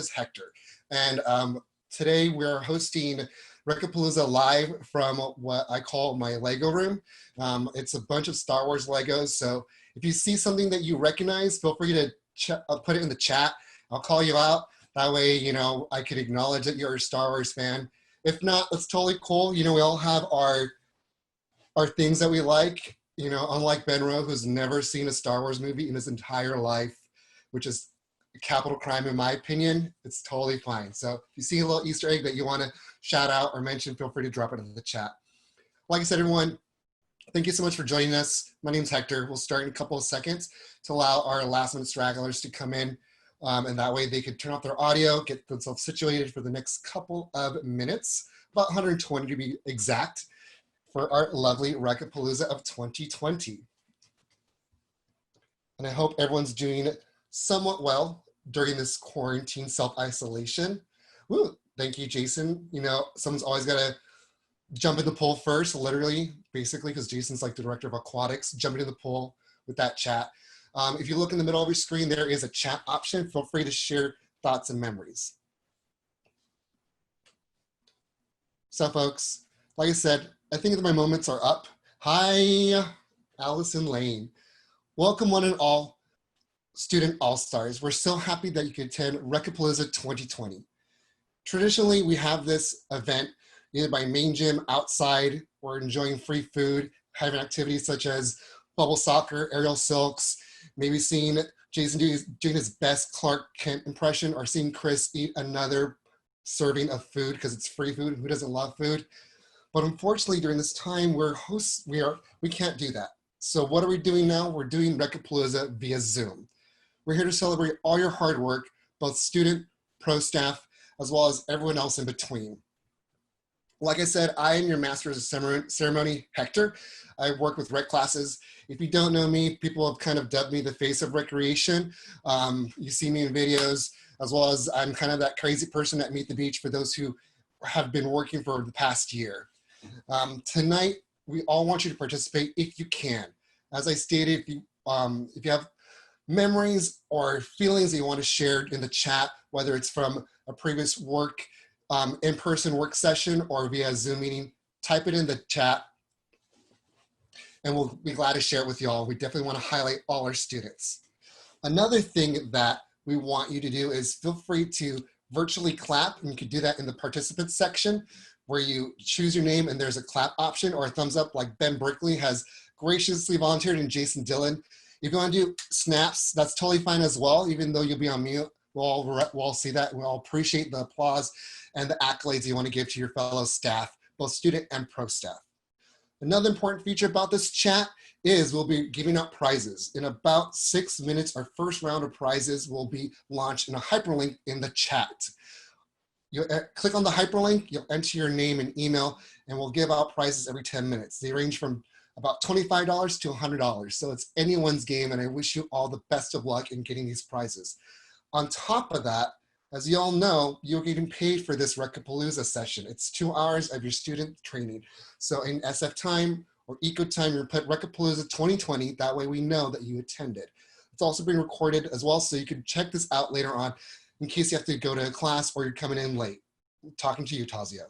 is Hector. And today we're hosting Recapalooza live from what I call my Lego room. It's a bunch of Star Wars Legos. So if you see something that you recognize, feel free to put it in the chat. I'll call you out. That way, you know, I could acknowledge that you're a Star Wars fan. If not, that's totally cool. You know, we all have our things that we like. You know, unlike Ben Rowe, who's never seen a Star Wars movie in his entire life, which is a capital crime in my opinion, it's totally fine. So if you see a little Easter egg that you want to shout out or mention, feel free to drop it in the chat. Like I said, everyone, thank you so much for joining us. My name's Hector. We'll start in a couple of seconds to allow our last minute stragglers to come in. And that way they could turn off their audio, get themselves situated for the next couple of minutes, about 120 to be exact, for our lovely Recapalooza of 2020. And I hope everyone's doing somewhat well during this quarantine self-isolation. Woo, thank you, Jason. You know, someone's always got to jump in the pool first, literally, basically, because Jason's like the director of aquatics, jumping in the pool with that chat. If you look in the middle of your screen, there is a chat option. Feel free to share thoughts and memories. So folks, like I said, I think that my moments are up. Hi, Allison Lane. Welcome one and all, student all-stars. We're so happy that you could attend Recapalooza 2020. Traditionally, we have this event either by main gym, outside, or enjoying free food, having activities such as bubble soccer, aerial silks, maybe seeing Jason doing his best Clark Kent impression, or seeing Chris eat another serving of food because it's free food. Who doesn't love food? But unfortunately, during this time, we can't do that. So what are we doing now? We're doing Recapalooza via Zoom. We're here to celebrate all your hard work, both student, pro staff, as well as everyone else in between. Like I said, I am your Master of Ceremony, Hector. I work with rec classes. If you don't know me, people have kind of dubbed me the face of recreation. You see me in videos, as well as I'm kind of that crazy person at Meet the Beach for those who have been working for the past year. Tonight, we all want you to participate if you can. As I stated, if you have memories or feelings that you want to share in the chat, whether it's from a previous work, in-person work session or via Zoom meeting, type it in the chat and we'll be glad to share it with you all. We definitely want to highlight all our students. Another thing that we want you to do is feel free to virtually clap, and you can do that in the participants section where you choose your name and there's a clap option or a thumbs up, like Ben Berkeley has graciously volunteered, and Jason Dillon. If you want to do snaps, that's totally fine as well, even though you'll be on mute. We'll all see that. We'll all appreciate the applause and the accolades you want to give to your fellow staff, both student and pro staff. Another important feature about this chat is we'll be giving out prizes. In about 6 minutes, our first round of prizes will be launched in a hyperlink in the chat. You'll click on the hyperlink, you'll enter your name and email, and we'll give out prizes every 10 minutes. They range from about $25 to $100. So it's anyone's game, and I wish you all the best of luck in getting these prizes. On top of that, as you all know, you're getting paid for this Recapalooza session. It's 2 hours of your student training. So in SF time or Eco time, you put Recapalooza 2020. That way we know that you attended. It's also being recorded as well, so you can check this out later on in case you have to go to a class or you're coming in late. I'm talking to you, Tazio.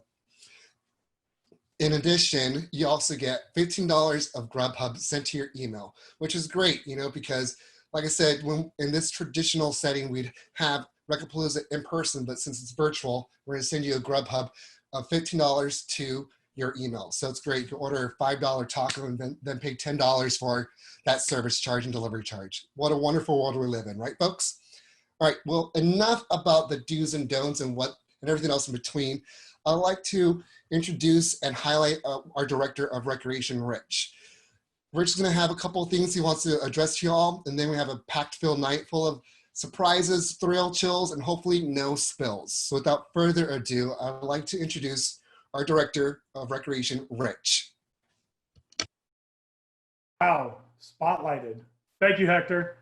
In addition, you also get $15 of Grubhub sent to your email, which is great, you know, because like I said, when in this traditional setting, we'd have Recapalooza in person, but since it's virtual, we're gonna send you a Grubhub of $15 to your email. So it's great. You can order a $5 taco and then pay $10 for that service charge and delivery charge. What a wonderful world we live in, right, folks? All right, well, enough about the do's and don'ts and everything else in between. I'd like to introduce and highlight our Director of Recreation, Rich. Rich is gonna have a couple of things he wants to address to you all, and then we have a packed-filled night full of surprises, thrill, chills, and hopefully no spills. So without further ado, I'd like to introduce our Director of Recreation, Rich. Wow, spotlighted. Thank you, Hector.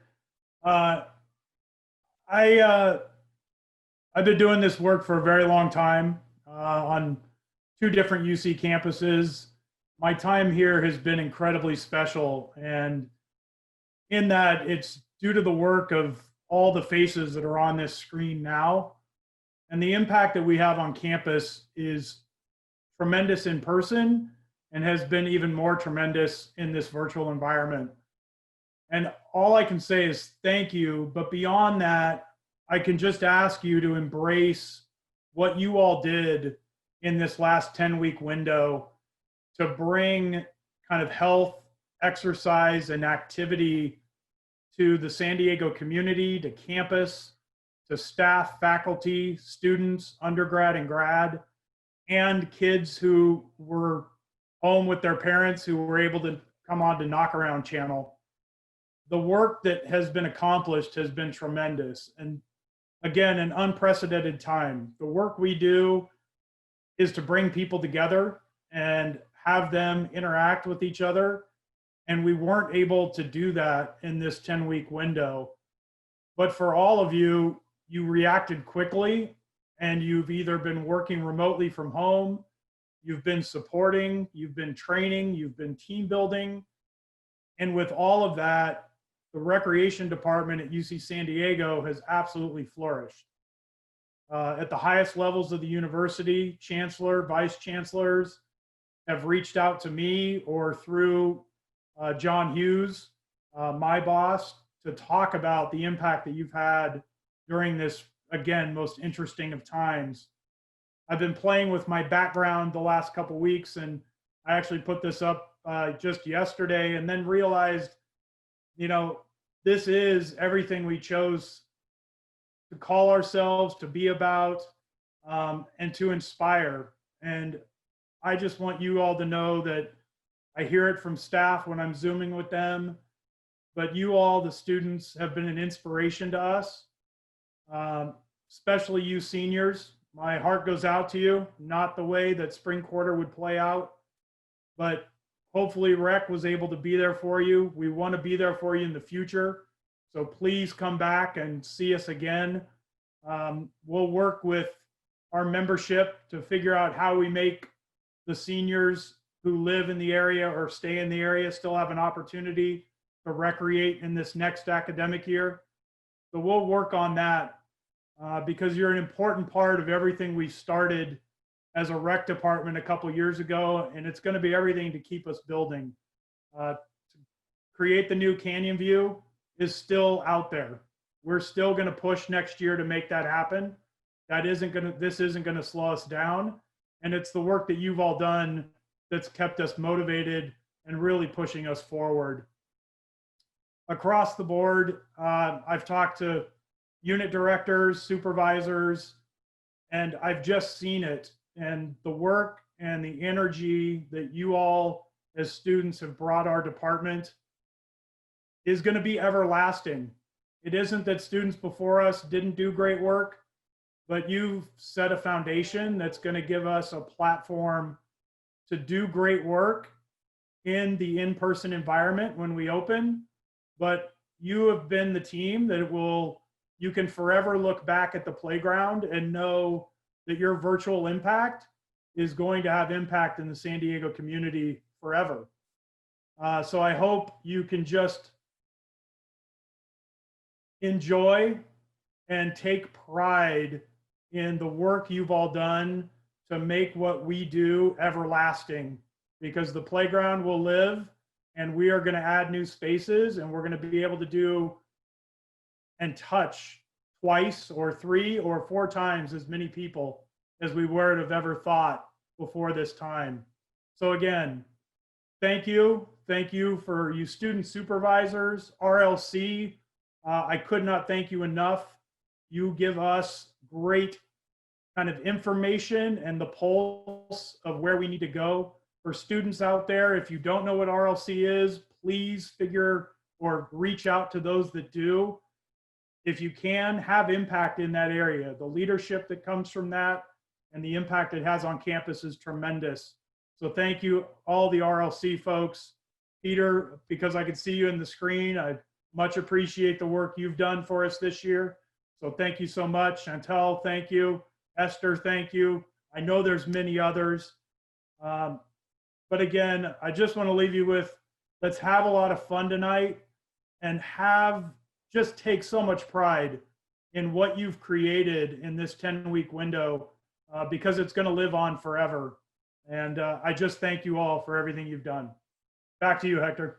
I've been doing this work for a very long time on 2 different UC campuses. My time here has been incredibly special, and in that it's due to the work of all the faces that are on this screen now, And the impact that we have on campus is tremendous in person and has been even more tremendous in this virtual environment. And all I can say is thank you. But beyond that, I can just ask you to embrace what you all did in this last 10-week window to bring kind of health, exercise, and activity to the San Diego community, to campus, to staff, faculty, students, undergrad and grad, and kids who were home with their parents who were able to come on to Knock Around Channel. The work that has been accomplished has been tremendous. And again, an unprecedented time. The work we do is to bring people together and have them interact with each other. And we weren't able to do that in this 10-week window. But for all of you, you reacted quickly, and you've either been working remotely from home, you've been supporting, you've been training, you've been team building. And with all of that, the recreation department at UC San Diego has absolutely flourished. At the highest levels of the university, chancellor, vice chancellors have reached out to me or through John Hughes, my boss, to talk about the impact that you've had during this, again, most interesting of times. I've been playing with my background the last couple of weeks, and I actually put this up just yesterday and then realized, this is everything we chose to call ourselves, to be about, and to inspire. And I just want you all to know that I hear it from staff when I'm Zooming with them, but you all, the students, have been an inspiration to us, especially you seniors. My heart goes out to you, not the way that spring quarter would play out, but hopefully Rec was able to be there for you. We want to be there for you in the future. So please come back and see us again. We'll work with our membership to figure out how we make the seniors who live in the area or stay in the area still have an opportunity to recreate in this next academic year. So we'll work on that because you're an important part of everything we started as a rec department a couple years ago, and it's going to be everything to keep us building. To create the new Canyon View is still out there. We're still going to push next year to make that happen. This isn't going to slow us down. And it's the work that you've all done that's kept us motivated and really pushing us forward. Across the board, I've talked to unit directors, supervisors, and I've just seen it. And the work and the energy that you all as students have brought our department is going to be everlasting. It isn't that students before us didn't do great work, but you've set a foundation that's going to give us a platform to do great work in the in-person environment when we open. But you have been the team that you can forever look back at the playground and know that your virtual impact is going to have impact in the San Diego community forever. So I hope you can just enjoy and take pride in the work you've all done to make what we do everlasting, because the playground will live and we are going to add new spaces, and we're going to be able to do and touch twice or 3 or 4 times as many people as we would have ever thought before this time. So again, thank you. Thank you for you student supervisors, RLC. I could not thank you enough. You give us great kind of information and the pulse of where we need to go. For students out there, if you don't know what RLC is, please figure or reach out to those that do. If you can, have impact in that area. The leadership that comes from that and the impact it has on campus is tremendous. So thank you, all the RLC folks. Peter, because I can see you in the screen, I much appreciate the work you've done for us this year. So thank you so much. Chantel, thank you. Esther, thank you. I know there's many others. But again, I just want to leave you with, let's have a lot of fun tonight and just take so much pride in what you've created in this 10-week window, because it's going to live on forever. And I just thank you all for everything you've done. Back to you, Hector.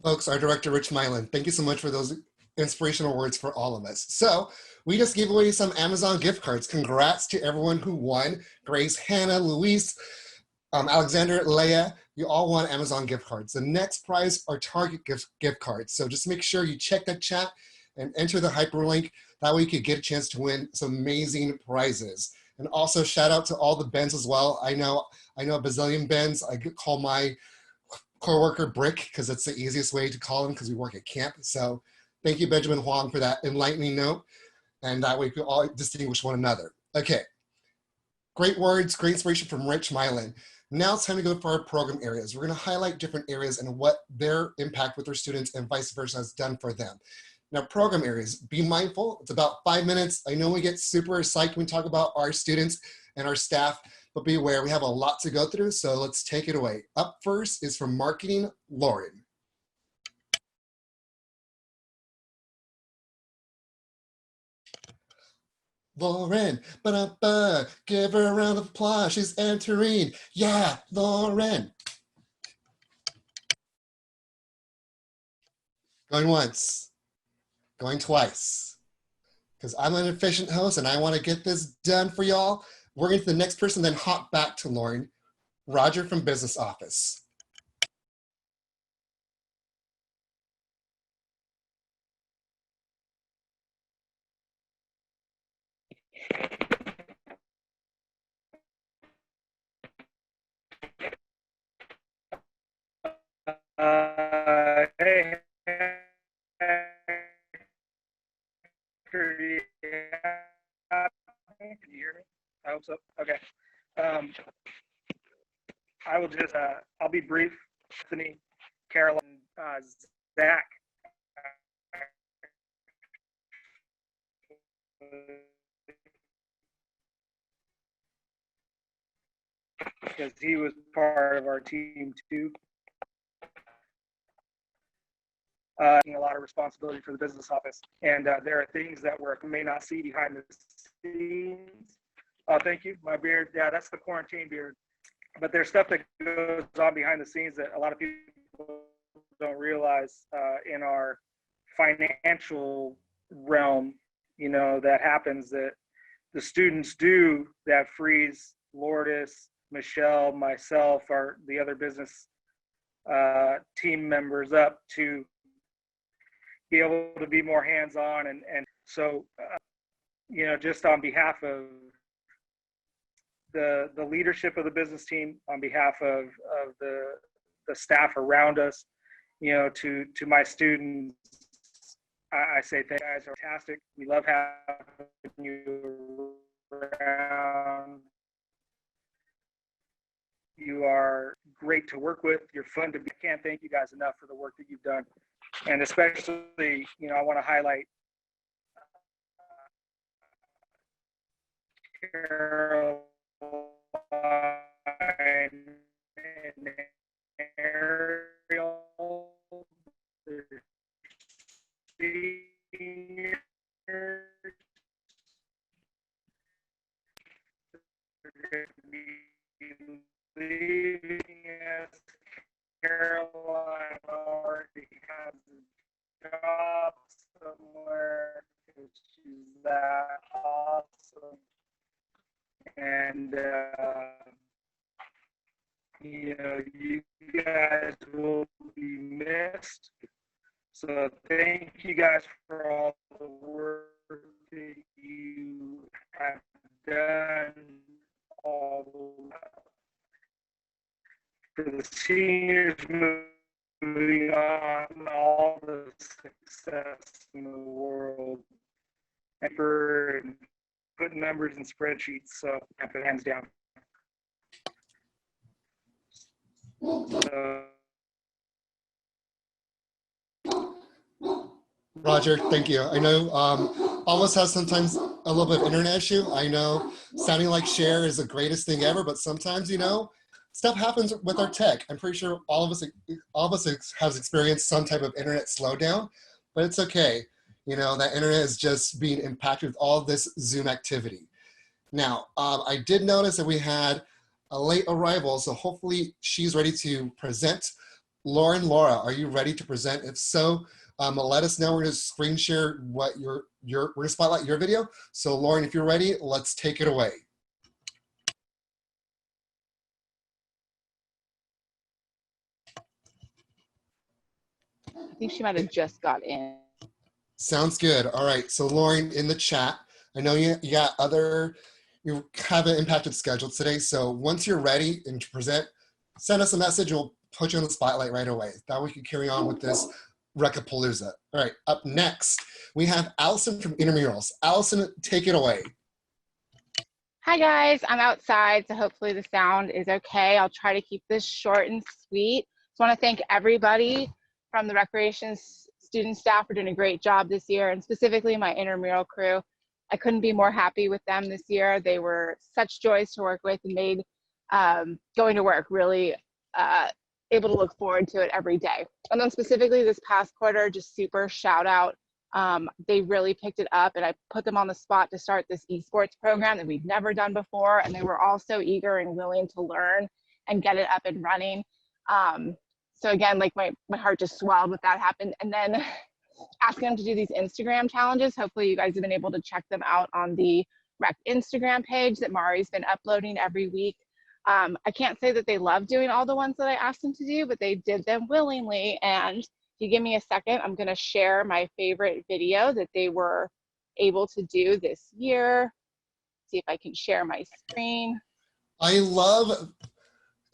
Folks, our director, Rich Mylan, thank you so much for those inspirational words for all of us. So we just gave away some Amazon gift cards. Congrats to everyone who won. Grace, Hannah, Luis, Alexander, Leah, you all won Amazon gift cards. The next prize are Target gift cards. So just make sure you check that chat and enter the hyperlink. That way you could get a chance to win some amazing prizes. And also shout out to all the Bens as well. I know a bazillion Bens. I call my coworker Brick because it's the easiest way to call him because we work at camp. So thank you, Benjamin Huang, for that enlightening note. And that way we can all distinguish one another. Okay, great words, great inspiration from Rich Mylan. Now it's time to go for our program areas. We're gonna highlight different areas and what their impact with their students and vice versa has done for them. Now, program areas, be mindful. It's about 5 minutes. I know we get super psyched when we talk about our students and our staff, but be aware, we have a lot to go through, so let's take it away. Up first is from marketing, Lauren. Lauren, ba-da-ba, give her a round of applause. She's entering. Yeah, Lauren. Going once, going twice. Because I'm an efficient host and I want to get this done for y'all. We're going to the next person, then hop back to Lauren. Roger from business office. Hey, can you hear me? I hope so. Okay. I will just, I'll be brief. Anthony, Caroline, Zach. Because he was part of our team too. A lot of responsibility for the business office, and there are things that we may not see behind the scenes. Thank you, my beard. Yeah, that's the quarantine beard. But there's stuff that goes on behind the scenes that a lot of people don't realize in our financial realm. You know, that happens, that the students do, that frees Lourdes, Michelle, myself, or the other business team members up to be able to be more hands-on. And so, you know, just on behalf of the leadership of the business team, on behalf of the staff around us, you know, to my students, I say thank you guys are fantastic. We love having you around. You are great to work with. You're fun to be. I can't thank you guys enough for the work that you've done. And especially, you know, I want to highlight Caroline and Ariel, the seniors. They're going to be leaving us. Caroline already has a job somewhere because she's that awesome. And, you know, you guys will be missed. So thank you guys for all the work that you have done, all for the seniors moving on, all the success in the world, and for putting numbers in spreadsheets. So I put hands down. Roger, thank you. I know almost has sometimes a little bit of internet issue. I know sounding like Cher is the greatest thing ever, but sometimes, you know, stuff happens with our tech. I'm pretty sure all of us has experienced some type of internet slowdown, but it's okay. You know, that internet is just being impacted with all this Zoom activity. Now, I did notice that we had a late arrival, so hopefully she's ready to present. Laura, are you ready to present? If so, let us know. We're gonna screen share what we're gonna spotlight your video. So Lauren, if you're ready, let's take it away. I think she might have just got in. Sounds good. All right, so Lauren, in the chat, I know you have an impacted schedule today, so once you're ready and to present, send us a message. We'll put you on the spotlight right away. That way we can carry on with this Recapalooza. All right, up next, we have Allison from Intramurals. Allison, take it away. Hi guys, I'm outside, so hopefully the sound is okay. I'll try to keep this short and sweet. Just want to thank everybody from the recreation student staff for doing a great job this year, and specifically my intramural crew. I couldn't be more happy with them this year. They were such joys to work with and made going to work really able to look forward to it every day. And then specifically this past quarter, just super shout out. They really picked it up, and I put them on the spot to start this esports program that we'd never done before. And they were all so eager and willing to learn and get it up and running. So again, like my heart just swelled when that happened. And then asking them to do these Instagram challenges. Hopefully you guys have been able to check them out on the Rec Instagram page that Mari's been uploading every week. I can't say that they love doing all the ones that I asked them to do, but they did them willingly. And if you give me a second, I'm gonna share my favorite video that they were able to do this year. See if I can share my screen. I love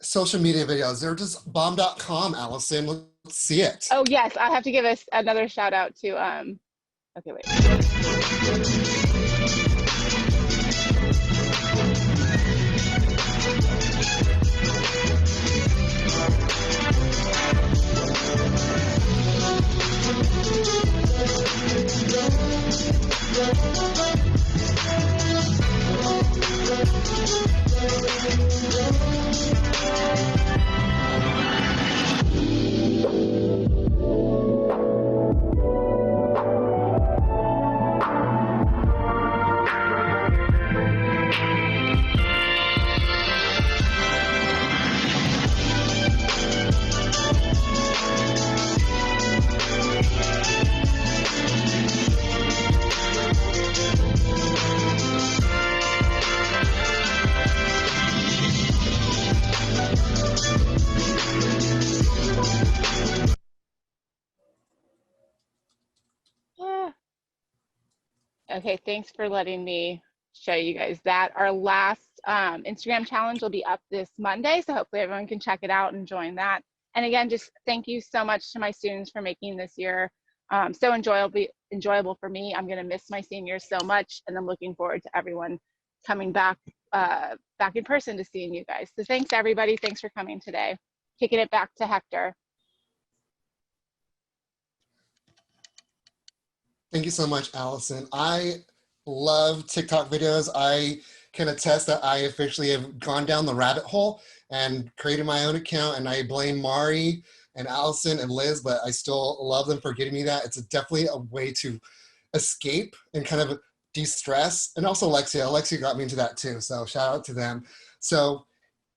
social media videos. They're just bomb.com, Allison. Let's see it. Oh yes, I have to give us another shout out to, okay, wait. Okay, thanks for letting me show you guys that. Our last Instagram challenge will be up this Monday, so hopefully everyone can check it out and join that. And again, just thank you so much to my students for making this year so enjoyable for me. I'm gonna miss my seniors so much, and I'm looking forward to everyone coming back in person to seeing you guys. So thanks everybody, thanks for coming today. Kicking it back to Hector. Thank you so much, Allison. I love TikTok videos. I can attest that I officially have gone down the rabbit hole and created my own account, and I blame Mari and Allison and Liz, but I still love them for getting me that. It's definitely a way to escape and kind of de-stress. And also Alexia got me into that too, so shout out to them. So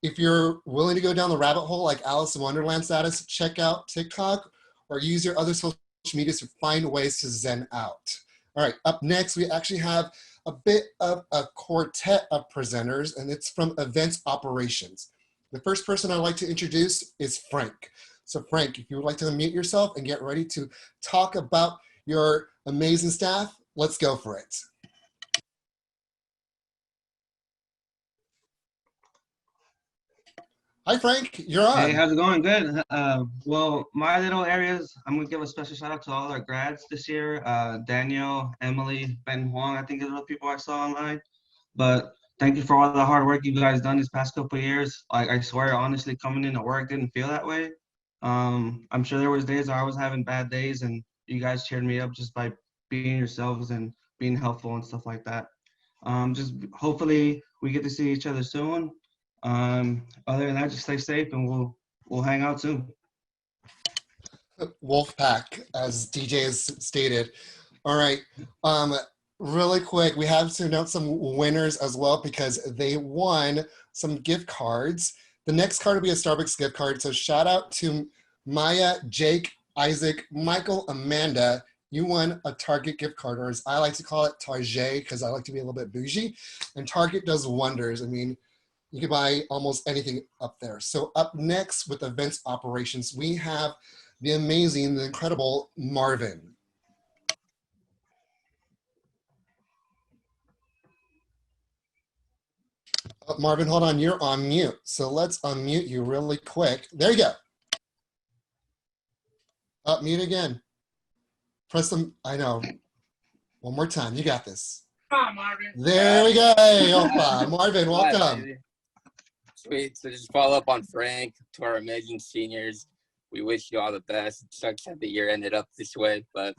if you're willing to go down the rabbit hole like Alice in Wonderland status, check out TikTok or use your other social media to find ways to zen out. All right, up next, we actually have a bit of a quartet of presenters, and it's from Events Operations. The first person I'd like to introduce is Frank. So Frank, if you would like to unmute yourself and get ready to talk about your amazing staff, let's go for it. Hi, Frank, you're on. Hey, how's it going? Good. Well, my little areas, I'm going to give a special shout out to all our grads this year. Daniel, Emily, Ben Huang, I think are the people I saw online. But thank you for all the hard work you guys done these past couple of years. Like, I swear, honestly, coming into work didn't feel that way. I'm sure there was days I was having bad days, and you guys cheered me up just by being yourselves and being helpful and stuff like that. Just hopefully we get to see each other soon. Other than that, just stay safe, and we'll hang out soon. Wolfpack, as DJ has stated, All right. Really quick, we have to announce some winners as well because they won some gift cards. The next card will be a Starbucks gift card. So shout out to Maya, Jake, Isaac, Michael, Amanda. You won a Target gift card, or as I like to call it, Target, because I like to be a little bit bougie. And Target does wonders. I mean, you can buy almost anything up there. So up next with events operations, we have the amazing, the incredible Marvin. Oh, Marvin, hold on, you're on mute. So let's unmute you really quick. There you go. Up, mute again. Press them, I know. One more time, you got this. Come on, Marvin. There we go. Opa. Marvin, welcome. Sweet. So just follow up on Frank, to our amazing seniors. We wish you all the best. It sucks that the year ended up this way, but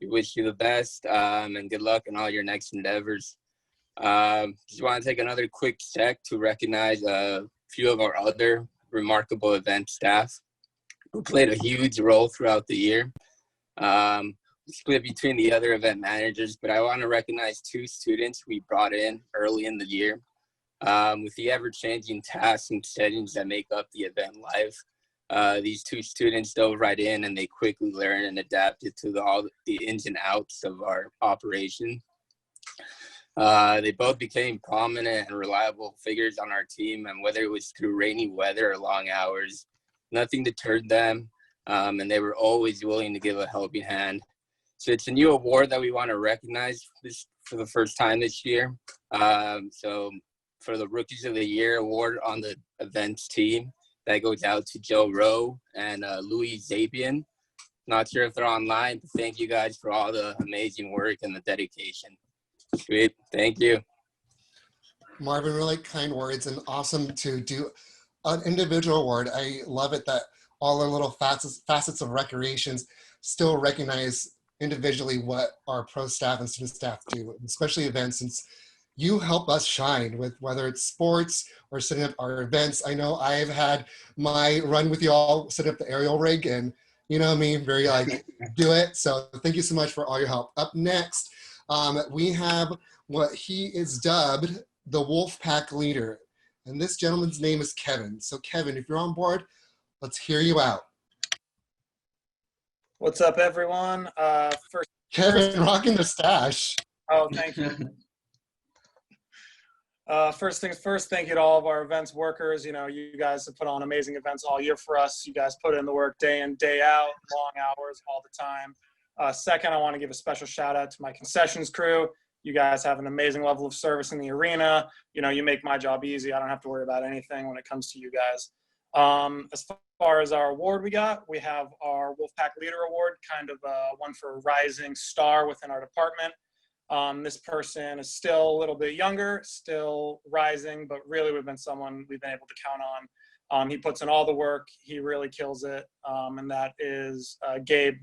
we wish you the best and good luck in all your next endeavors. Just want to take another quick sec to recognize a few of our other remarkable event staff who played a huge role throughout the year. Split between the other event managers, but I want to recognize two students we brought in early in the year. With the ever-changing tasks and settings that make up the event life, these two students dove right in and they quickly learned and adapted to all the ins and outs of our operation. They both became prominent and reliable figures on our team, and whether it was through rainy weather or long hours, nothing deterred them, and they were always willing to give a helping hand. So it's a new award that we want to recognize this for the first time this year. So for the Rookies of the Year award on the events team, that goes out to Joe Rowe and Louis Zabian. Not sure if they're online, but thank you guys for all the amazing work and the dedication. Sweet. Thank you. Marvin, really kind words and awesome to do an individual award. I love it that all our little facets of recreations still recognize individually what our pro staff and student staff do, especially events, since you help us shine with whether it's sports or setting up our events. I know I've had my run with y'all, setting up the aerial rig, and you know me, very like, do it. So thank you so much for all your help. Up next, we have what he is dubbed the Wolfpack leader. And this gentleman's name is Kevin. So Kevin, if you're on board, let's hear you out. What's up, everyone? Kevin rocking the stash. Oh, thank you. First things first, thank you to all of our events workers. You know, you guys have put on amazing events all year for us. You guys put in the work day in, day out, long hours all the time. Second, I want to give a special shout out to my concessions crew. You guys have an amazing level of service in the arena. You know, you make my job easy. I don't have to worry about anything when it comes to you guys. As far as our award we have our Wolfpack Leader Award, kind of one for rising star within our department. This person is still a little bit younger, still rising, but really we've been someone we've been able to count on. He puts in all the work. He really kills it. And that is Gabe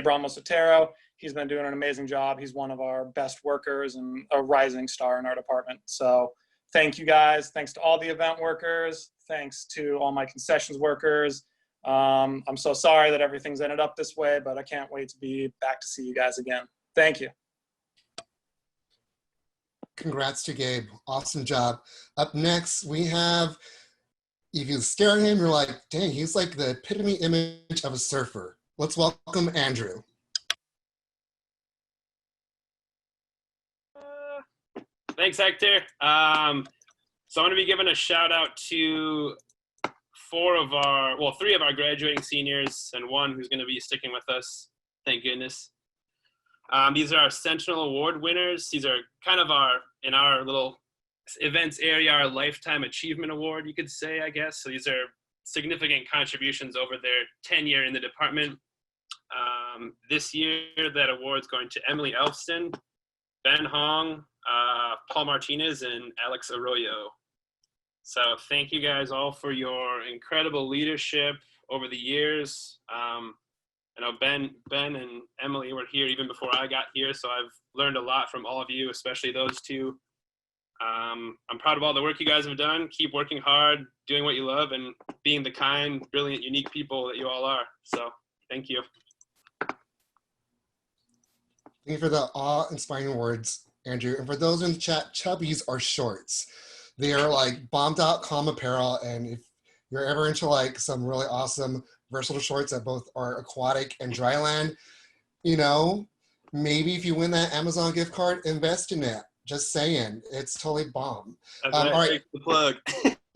Ramos-Otero. He's been doing an amazing job. He's one of our best workers and a rising star in our department. So thank you guys. Thanks to all the event workers. Thanks to all my concessions workers. I'm so sorry that everything's ended up this way, but I can't wait to be back to see you guys again. Thank you. Congrats to Gabe. Awesome job. Up next, we have, if you stare at him, you're like, dang, he's like the epitome image of a surfer. Let's welcome Andrew. Thanks, Hector. So I'm going to be giving a shout out to three of our graduating seniors and one who's going to be sticking with us. Thank goodness. These are our Sentinel Award winners. These are kind of in our little events area, our Lifetime Achievement Award, you could say, I guess. So these are significant contributions over their tenure in the department. This year, that award is going to Emily Elfston, Ben Hong, Paul Martinez, and Alex Arroyo. So thank you guys all for your incredible leadership over the years. I know Ben and Emily were here even before I got here, so I've learned a lot from all of you, especially those two. I'm proud of all the work you guys have done. Keep working hard, doing what you love, and being the kind, brilliant, unique people that you all are. So thank you. Thank you for the awe-inspiring words, Andrew. And for those in the chat, chubbies are shorts. They are like bomb.com apparel. And if you're ever into like some really awesome versatile shorts that both are aquatic and dryland, you know, maybe if you win that Amazon gift card, invest in it. Just saying, it's totally bomb. That's All right. Take the plug.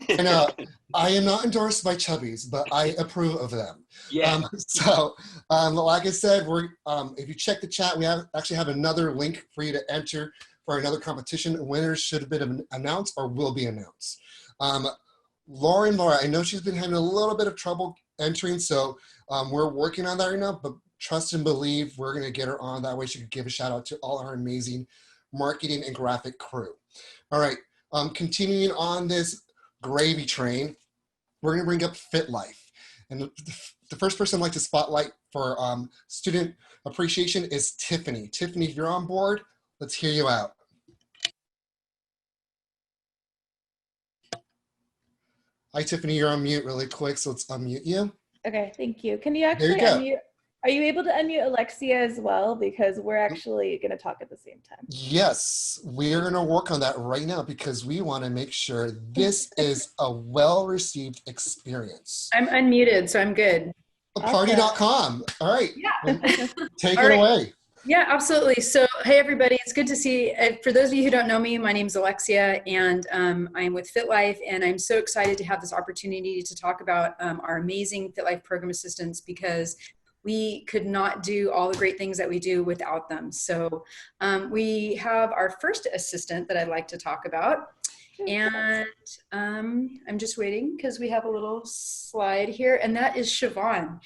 I know. I am not endorsed by chubbies, but I approve of them. Yeah. Like I said, we're if you check the chat, we actually have another link for you to enter for another competition. Winners should have been announced or will be announced. Laura, I know she's been having a little bit of trouble entering, so we're working on that right now, but trust and believe we're going to get her on. That way she can give a shout out to all our amazing marketing and graphic crew. All right, continuing on this gravy train, we're going to bring up Fit Life. And the first person I'd like to spotlight for student appreciation is Tiffany. Tiffany, if you're on board, let's hear you out. Hi, Tiffany, you're on mute really quick, so let's unmute you. Okay, thank you. Can you actually unmute? Are you able to unmute Alexia as well? Because we're actually going to talk at the same time. Yes, we're going to work on that right now because we want to make sure this is a well-received experience. I'm unmuted, so I'm good. Party.com. All right. Yeah. Take it away. Yeah, absolutely. So, hey, everybody. It's good to see. For those of you who don't know me, my name is Alexia, and I'm with Fit Life, and I'm so excited to have this opportunity to talk about our amazing Fit Life program assistants because we could not do all the great things that we do without them. So we have our first assistant that I'd like to talk about. And I'm just waiting because we have a little slide here, and that is Siobhan.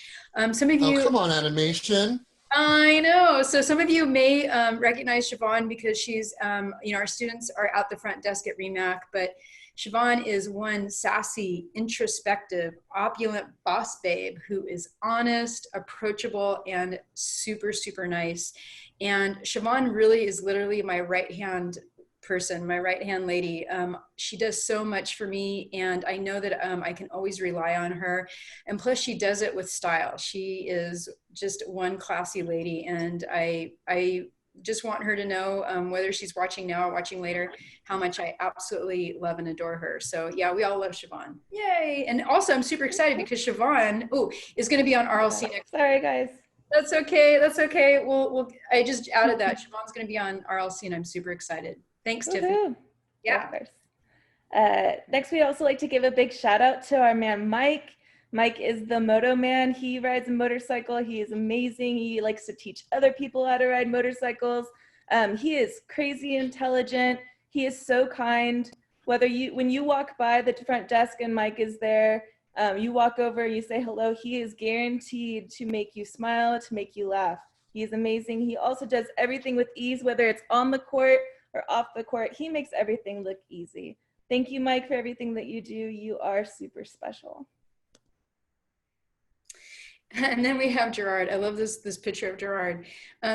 Some of you— Oh, come on, animation. I know. So some of you may recognize Siobhan because she's, our students are at the front desk at REMAC, but Siobhan is one sassy, introspective, opulent boss babe who is honest, approachable, and super, super nice. And Siobhan really is literally my right-hand person, my right-hand lady. She does so much for me, and I know that I can always rely on her. And plus, she does it with style. She is just one classy lady, and I just want her to know, whether she's watching now or watching later, how much I absolutely love and adore her. So yeah, we all love Siobhan. Yay. And also I'm super excited because Siobhan, is going to be on RLC next. Sorry, guys. That's okay. That's okay. I just added that. Siobhan's going to be on RLC, and I'm super excited. Thanks, Tiffany. Yeah. Next, we also like to give a big shout out to our man, Mike. Mike is the Moto Man. He rides a motorcycle. He is amazing. He likes to teach other people how to ride motorcycles. He is crazy intelligent. He is so kind. When you walk by the front desk and Mike is there, you walk over, you say hello. He is guaranteed to make you smile, to make you laugh. He is amazing. He also does everything with ease, whether it's on the court or off the court. He makes everything look easy. Thank you, Mike, for everything that you do. You are super special. And then we have Gerard. I love this picture of Gerard.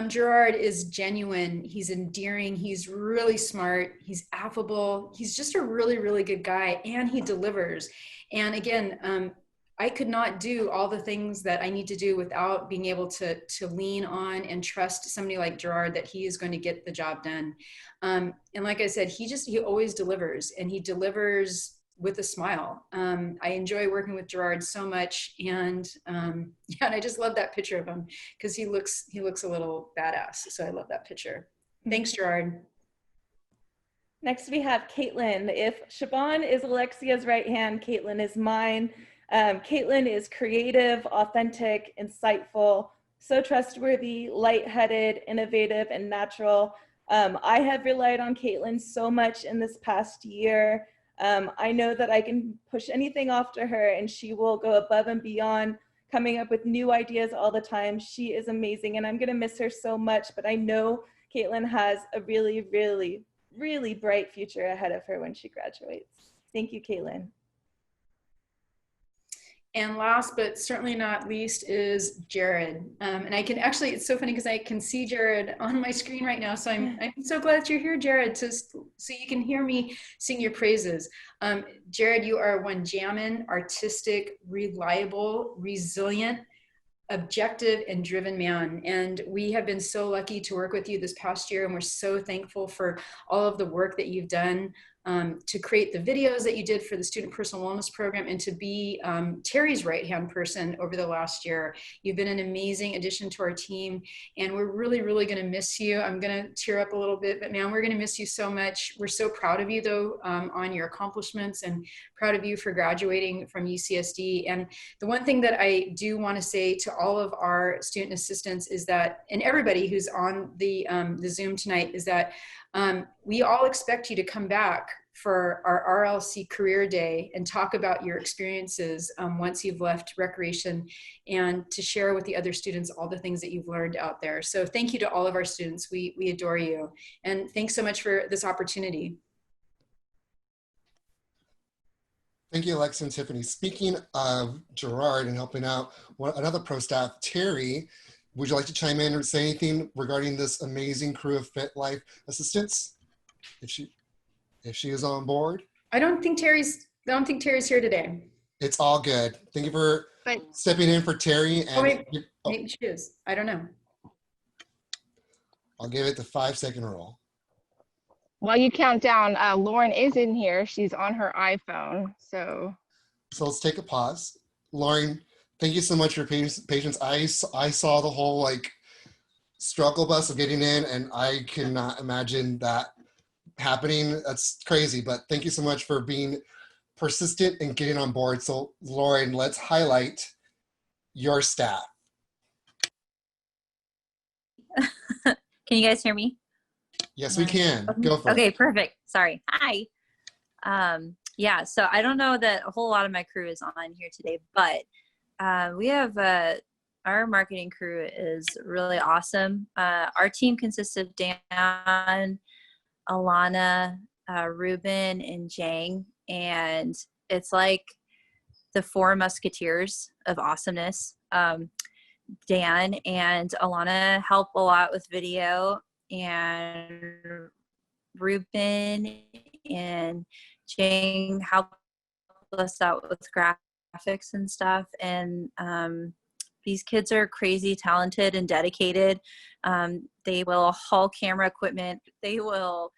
Gerard is genuine. He's endearing. He's really smart. He's affable. He's just a really, really good guy, and he delivers. And again, I could not do all the things that I need to do without being able to lean on and trust somebody like Gerard that he is going to get the job done. And like I said, he always delivers, and he delivers with a smile. I enjoy working with Gerard so much, and and I just love that picture of him because he looks a little badass. So I love that picture. Thanks, Gerard. Next, we have Caitlyn. If Siobhan is Alexia's right hand, Caitlyn is mine. Caitlyn is creative, authentic, insightful, so trustworthy, lightheaded, innovative, and natural. I have relied on Caitlyn so much in this past year. I know that I can push anything off to her, and she will go above and beyond, coming up with new ideas all the time. She is amazing, and I'm going to miss her so much, but I know Caitlyn has a really, really, really bright future ahead of her when she graduates. Thank you, Caitlyn. And last but certainly not least is Gerard. And I can actually, it's so funny because I can see Gerard on my screen right now. So I'm so glad that you're here, Gerard, so you can hear me sing your praises. Gerard, you are one jammin', artistic, reliable, resilient, objective and driven man. And we have been so lucky to work with you this past year. And we're so thankful for all of the work that you've done to create the videos that you did for the Student Personal Wellness Program and to be Terry's right-hand person over the last year. You've been an amazing addition to our team, and we're really, really gonna miss you. I'm gonna tear up a little bit, but man, we're gonna miss you so much. We're so proud of you though on your accomplishments, and proud of you for graduating from UCSD. And the one thing that I do wanna say to all of our student assistants is that, and everybody who's on the Zoom tonight, is that we all expect you to come back for our RLC Career Day and talk about your experiences once you've left recreation, and to share with the other students all the things that you've learned out there. So thank you to all of our students. We adore you. And thanks so much for this opportunity. Thank you, Alexa and Tiffany. Speaking of Gerard and helping out another pro staff, Terry, would you like to chime in or say anything regarding this amazing crew of Fit Life assistants? If she is on board. I don't think Terry's here today. It's all good. Thank you for stepping in for Terry. And maybe she is. I don't know. I'll give it the 5-second rule. While you count down, Lauren is in here. She's on her iPhone. So let's take a pause. Lauren, thank you so much for your patience. I saw the whole like struggle bus of getting in, and I cannot imagine that happening. That's crazy, but thank you so much for being persistent and getting on board. So Lauren, let's highlight your staff. Can you guys hear me? Yes, we can. Go for it. Okay, perfect. Sorry. Hi. Yeah, so I don't know that a whole lot of my crew is on here today, but we have our marketing crew is really awesome. Our team consists of Dan, Alana, Ruben, and Jang, and it's like the 4 musketeers of awesomeness. Dan and Alana help a lot with video, and Ruben and Jang help us out with graphics and stuff. And these kids are crazy talented and dedicated. They will haul camera equipment. They will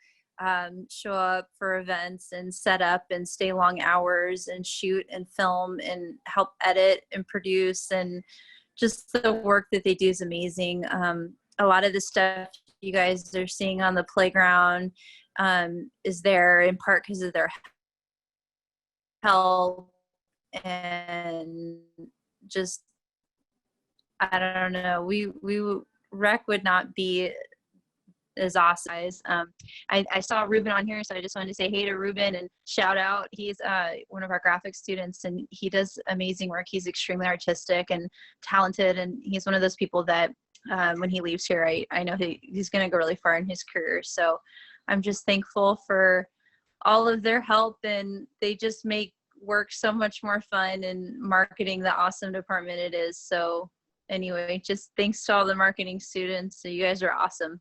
show up for events and set up and stay long hours and shoot and film and help edit and produce. And just the work that they do is amazing. A lot of the stuff you guys are seeing on the playground is there in part because of their help, and just, I don't know, we rec would not be as awesome as I saw Ruben on here, so I just wanted to say hey to Ruben and shout out. He's one of our graphics students, and he does amazing work. He's extremely artistic and talented, and he's one of those people that when he leaves here, I know he's going to go really far in his career. So I'm just thankful for all of their help, and they just make work so much more fun, and marketing the awesome department it is. So anyway, just thanks to all the marketing students. So you guys are awesome.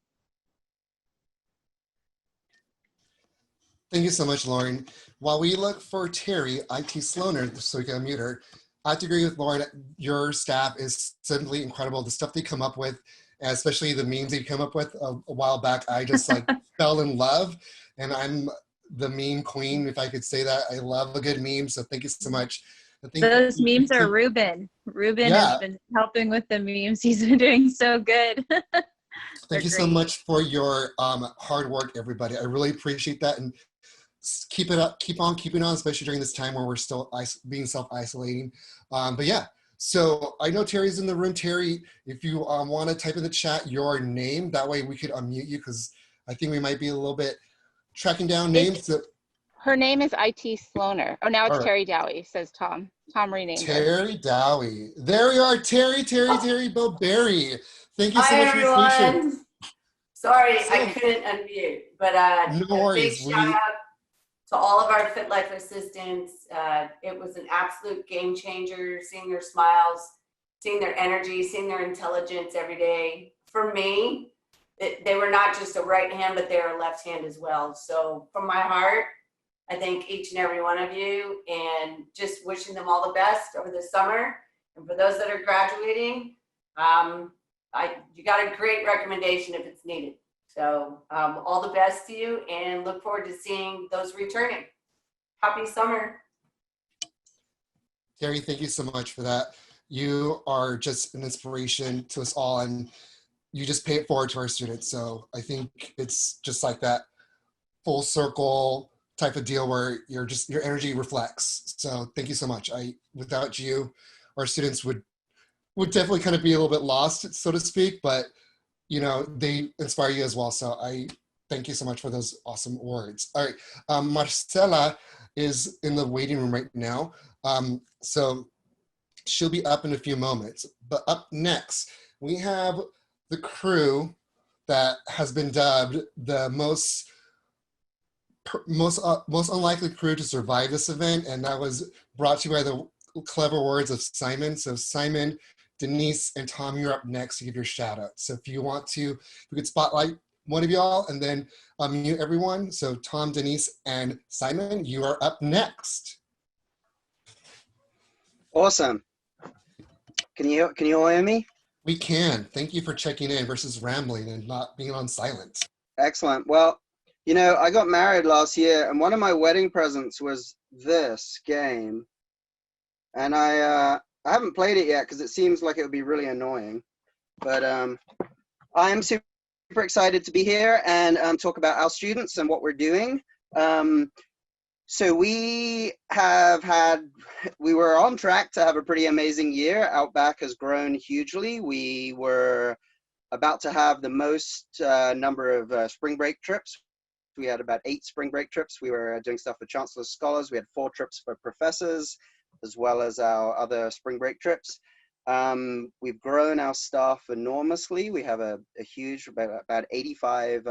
Thank you so much, Lauren. While we look for Terry, IT Sloaner, so we can unmute her, I have to agree with Lauren. Your staff is simply incredible. The stuff they come up with, especially the memes they come up with a while back, I just like fell in love. And I'm the meme queen, if I could say that. I love a good meme, so thank you so much. Those memes are Ruben. Ruben has been helping with the memes. He's been doing so good. Thank you so much for your hard work, everybody. I really appreciate that, and keep it up, keep on keeping on, especially during this time where we're still being self-isolating. But yeah, so I know Terry's in the room. Terry, if you want to type in the chat your name, that way we could unmute you, because I think we might be a little bit tracking down names. Her name is IT Sloaner. Oh, now it's Terry Dowie, says Tom. Tom renamed her. Terry Dowie. There we are, Terry Bowberry. Thank you so much for your patience. Sorry, I couldn't unmute, but no worries. Big shout out to all of our Fit Life assistants. It was an absolute game changer, seeing their smiles, seeing their energy, seeing their intelligence every day. For me, they were not just a right hand, but they were a left hand as well. So from my heart, I thank each and every one of you, and just wishing them all the best over the summer. And for those that are graduating, you got a great recommendation if it's needed. So all the best to you and look forward to seeing those returning. Happy summer. Terry, thank you so much for that. You are just an inspiration to us all, and you just pay it forward to our students. So I think it's just like that full circle type of deal where your energy reflects. So thank you so much. Without you, our students would definitely kind of be a little bit lost, so to speak, but you know, they inspire you as well. So I thank you so much for those awesome words. All right, Marcela is in the waiting room right now. So she'll be up in a few moments, but up next, we have the crew that has been dubbed the most unlikely crew to survive this event, and that was brought to you by the clever words of Simon. So Simon, Denise, and Tom, you're up next to give your shout out. So if you want to, we could spotlight one of y'all and then mute everyone. So Tom, Denise, and Simon, you are up next. Awesome. Can you all hear me? We can. Thank you for checking in versus rambling and not being on silent. Excellent. Well, you know, I got married last year, and one of my wedding presents was this game. And I haven't played it yet because it seems like it would be really annoying. But I am super excited to be here and talk about our students and what we're doing. So we were on track to have a pretty amazing year. Outback has grown hugely. We were about to have the most number of spring break trips. We had about 8 spring break trips. We were doing stuff for Chancellor's Scholars. We had 4 trips for professors, as well as our other spring break trips. We've grown our staff enormously. We have a huge, about 85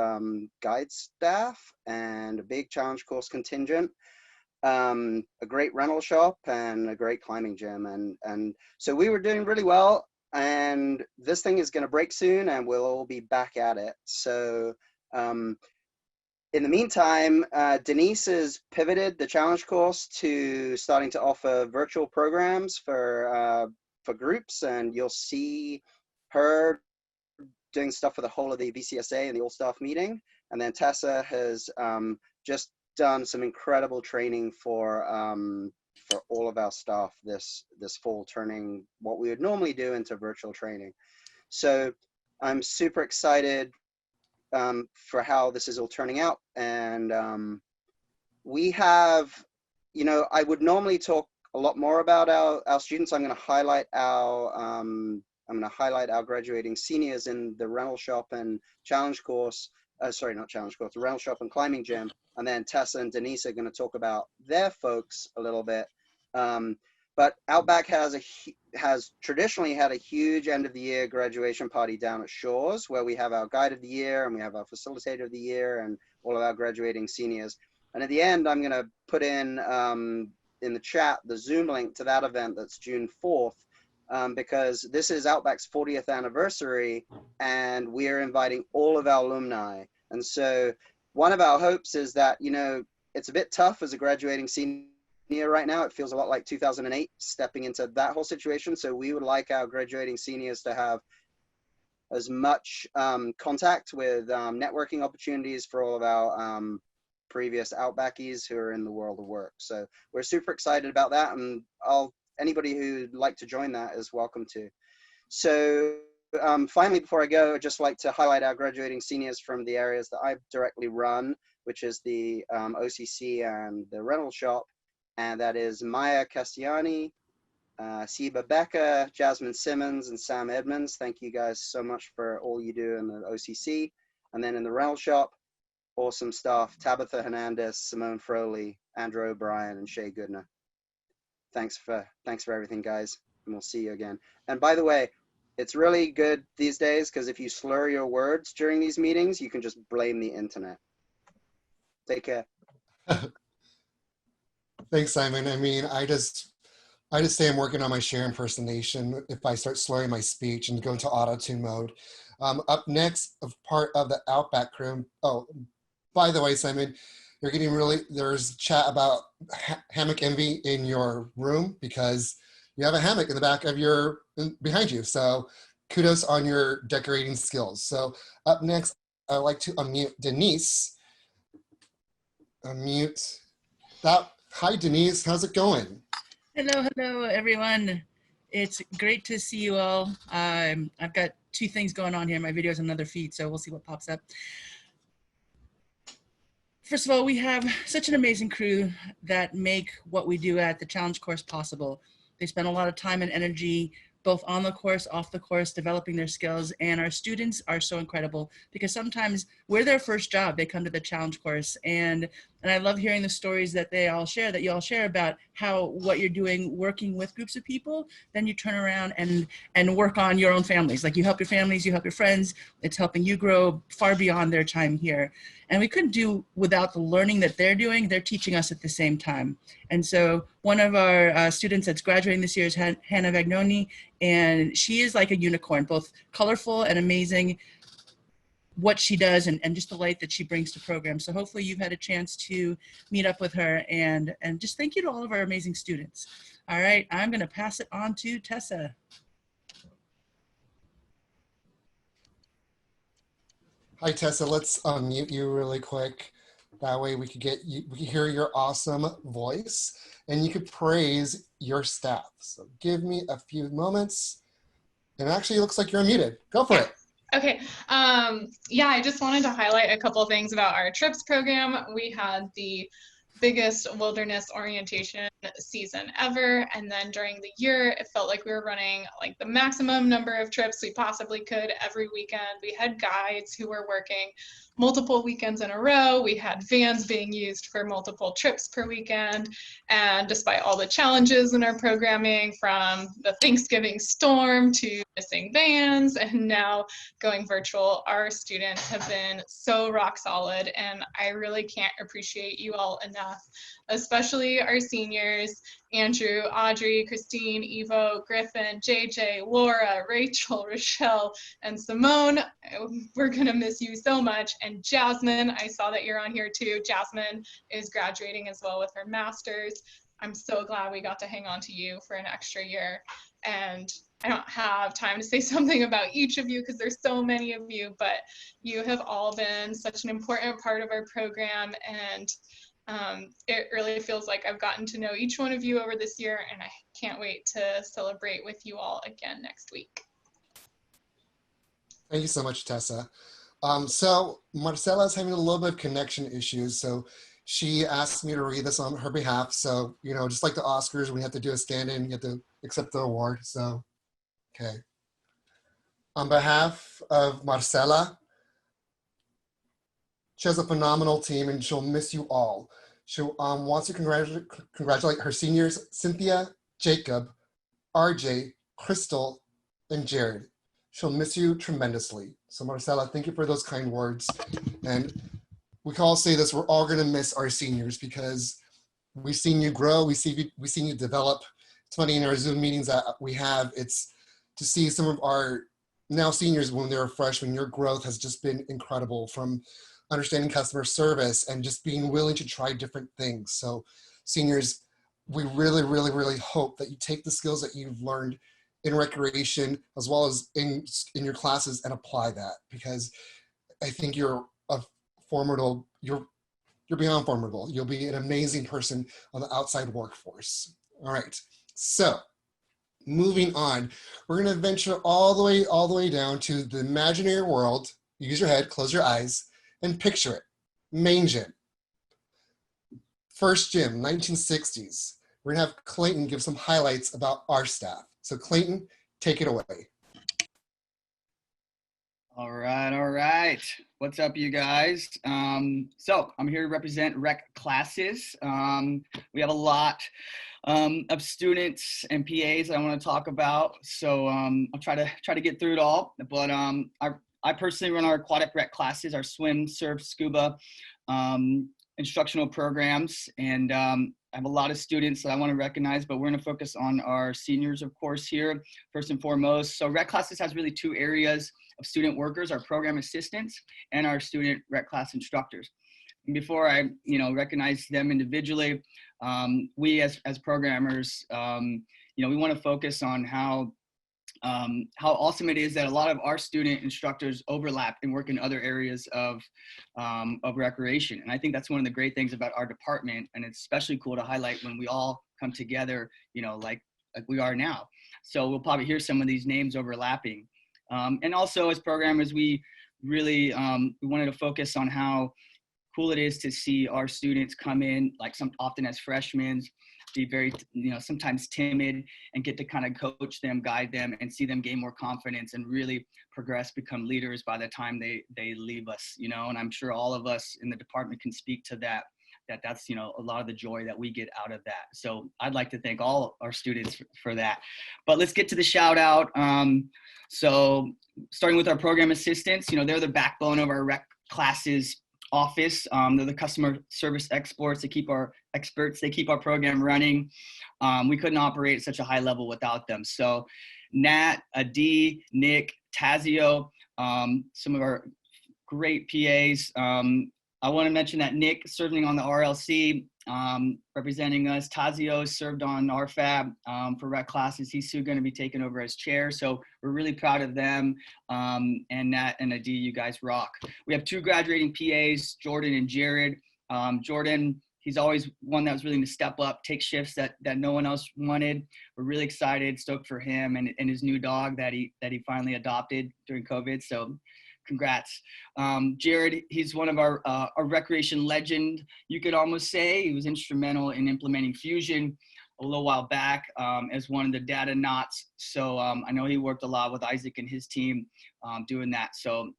guide staff and a big challenge course contingent, a great rental shop, and a great climbing gym. And so we were doing really well, and this thing is going to break soon, and we'll all be back at it. So in the meantime, Denise has pivoted the challenge course to starting to offer virtual programs for groups, and you'll see her doing stuff for the whole of the BCSA and the all-staff meeting. And then Tessa has just done some incredible training for all of our staff this fall, turning what we would normally do into virtual training. So I'm super excited for how this is all turning out. And we have, you know, I would normally talk a lot more about our students. I'm going to highlight our graduating seniors in the rental shop and challenge course. Sorry, not challenge course, the rental shop and climbing gym. And then Tessa and Denise are going to talk about their folks a little bit. But Outback has traditionally had a huge end of the year graduation party down at Shores, where we have our guide of the year and we have our facilitator of the year and all of our graduating seniors. And at the end, I'm going to put in the chat the Zoom link to that event that's June 4th, because this is Outback's 40th anniversary, and we're inviting all of our alumni. And so one of our hopes is that, you know, it's a bit tough as a graduating senior right now. It feels a lot like 2008, stepping into that whole situation. So we would like our graduating seniors to have as much contact with networking opportunities for all of our previous Outbackies who are in the world of work. So we're super excited about that, and anybody who'd like to join that is welcome to. So finally, before I go, I'd just like to highlight our graduating seniors from the areas that I directly run, which is the OCC and the rental shop. And that is Maya Castiani, Siba Becca, Jasmine Simmons, and Sam Edmonds. Thank you guys so much for all you do in the OCC. And then in the rental shop, awesome staff, Tabitha Hernandez, Simone Froley, Andrew O'Brien, and Shay Goodner. Thanks for everything, guys, and we'll see you again. And by the way, it's really good these days, because if you slur your words during these meetings, you can just blame the internet. Take care. Thanks, Simon. I mean, I just say I'm working on my Cher impersonation if I start slurring my speech and go into auto-tune mode. Up next, part of the Outback crew. Oh, by the way, Simon, you're getting there's chat about hammock envy in your room, because you have a hammock in the back of behind you. So kudos on your decorating skills. So up next, I'd like to unmute Denise. Unmute that. Hi, Denise. How's it going? Hello, everyone. It's great to see you all. I've got two things going on here. My video is on another feed, so we'll see what pops up. First of all, we have such an amazing crew that make what we do at the challenge course possible. They spend a lot of time and energy both on the course, off the course, developing their skills, and our students are so incredible because sometimes we're their first job. They come to the challenge course, and I love hearing the stories that you all share about how what you're doing working with groups of people, then you turn around and work on your own families. Like you help your families, you help your friends. It's helping you grow far beyond their time here. And we couldn't do without the learning that they're doing. They're teaching us at the same time. And so one of our students that's graduating this year is Hanna Vagnoni, and she is like a unicorn, both colorful and amazing what she does and just the light that she brings to programs. So hopefully you've had a chance to meet up with her, and just thank you to all of our amazing students. All right, I'm gonna pass it on to Tessa. Hi, Tessa. Let's unmute you really quick. That way we could hear your awesome voice and you could praise your staff. So give me a few moments. And actually it looks like you're unmuted. Go for it. Okay, yeah, I just wanted to highlight a couple of things about our trips program. We had the biggest wilderness orientation season ever, and then during the year it felt like we were running like the maximum number of trips we possibly could every weekend. We had guides who were working multiple weekends in a row. We had vans being used for multiple trips per weekend, and despite all the challenges in our programming, from the Thanksgiving storm to missing vans and now going virtual, our students have been so rock solid, and I really can't appreciate you all enough, especially our seniors, Andrew, Audrey, Christine, Evo, Griffin, JJ, Laura, Rachel, Rochelle, and Simone. We're gonna miss you so much. And Jasmine, I saw that you're on here too. Jasmine is graduating as well with her master's. I'm so glad we got to hang on to you for an extra year. And I don't have time to say something about each of you because there's so many of you, but you have all been such an important part of our program, and it really feels like I've gotten to know each one of you over this year, and I can't wait to celebrate with you all again next week. Thank you so much, Tessa. So Marcela is having a little bit of connection issues, so she asked me to read this on her behalf. So, you know, just like the Oscars, we have to do a stand-in, you have to accept the award. So, okay. On behalf of Marcela, she has a phenomenal team and she'll miss you all. She wants to congratulate her seniors, Cynthia, Jacob, RJ, Crystal, and Jared. She'll miss you tremendously. So Marcela, thank you for those kind words. And we can all say this, we're all gonna miss our seniors because we've seen you grow, we've seen you develop. It's funny, in our Zoom meetings that we have, it's to see some of our now seniors when they were freshmen, your growth has just been incredible, from understanding customer service and just being willing to try different things. So seniors, we really, really, really hope that you take the skills that you've learned in recreation as well as in your classes and apply that, because I think you're a formidable, you're beyond formidable. You'll be an amazing person on the outside workforce. All right, so moving on, we're gonna venture all the way down to the imaginary world. Use your head, close your eyes, and picture it. Main gym. First gym, 1960s. We're gonna have Clayton give some highlights about our staff. So Clayton, take it away. All right. What's up, you guys? So I'm here to represent rec classes. We have a lot of students and PAs I want to talk about. So I'll try to get through it all. But I personally run our aquatic rec classes, our swim, surf, scuba instructional programs, and I have a lot of students that I want to recognize, but we're going to focus on our seniors, of course, here first and foremost. So rec classes has really two areas of student workers: our program assistants and our student rec class instructors. And before I recognize them individually, we as programmers we want to focus on how awesome it is that a lot of our student instructors overlap and work in other areas of recreation. And I think that's one of the great things about our department. And it's especially cool to highlight when we all come together, like we are now. So we'll probably hear some of these names overlapping. And also as programmers, we really we wanted to focus on how cool it is to see our students come in, like often as freshmen, be very, sometimes timid, and get to kind of coach them, guide them, and see them gain more confidence and really progress, become leaders by the time they leave us, and I'm sure all of us in the department can speak to that's, a lot of the joy that we get out of that. So I'd like to thank all our students for that. But let's get to the shout out. So starting with our program assistants, they're the backbone of our rec classes office. They're the customer service experts. They keep our program running. We couldn't operate at such a high level without them. So Nat, Adi, Nick, Tazio, some of our great PAs. I want to mention that Nick serving on the RLC, representing us. Tazio served on RFAB for rec classes. He's soon going to be taking over as chair. So we're really proud of them. And Nat and Adi, you guys rock. We have 2 graduating PAs, Jordan and Jared. Jordan, he's always one that was willing to step up, take shifts that no one else wanted. We're really excited, stoked for him and his new dog that he finally adopted during COVID. So congrats. Jared, he's one of our recreation legend, you could almost say. He was instrumental in implementing Fusion a little while back as one of the data knots. So I know he worked a lot with Isaac and his team doing that. So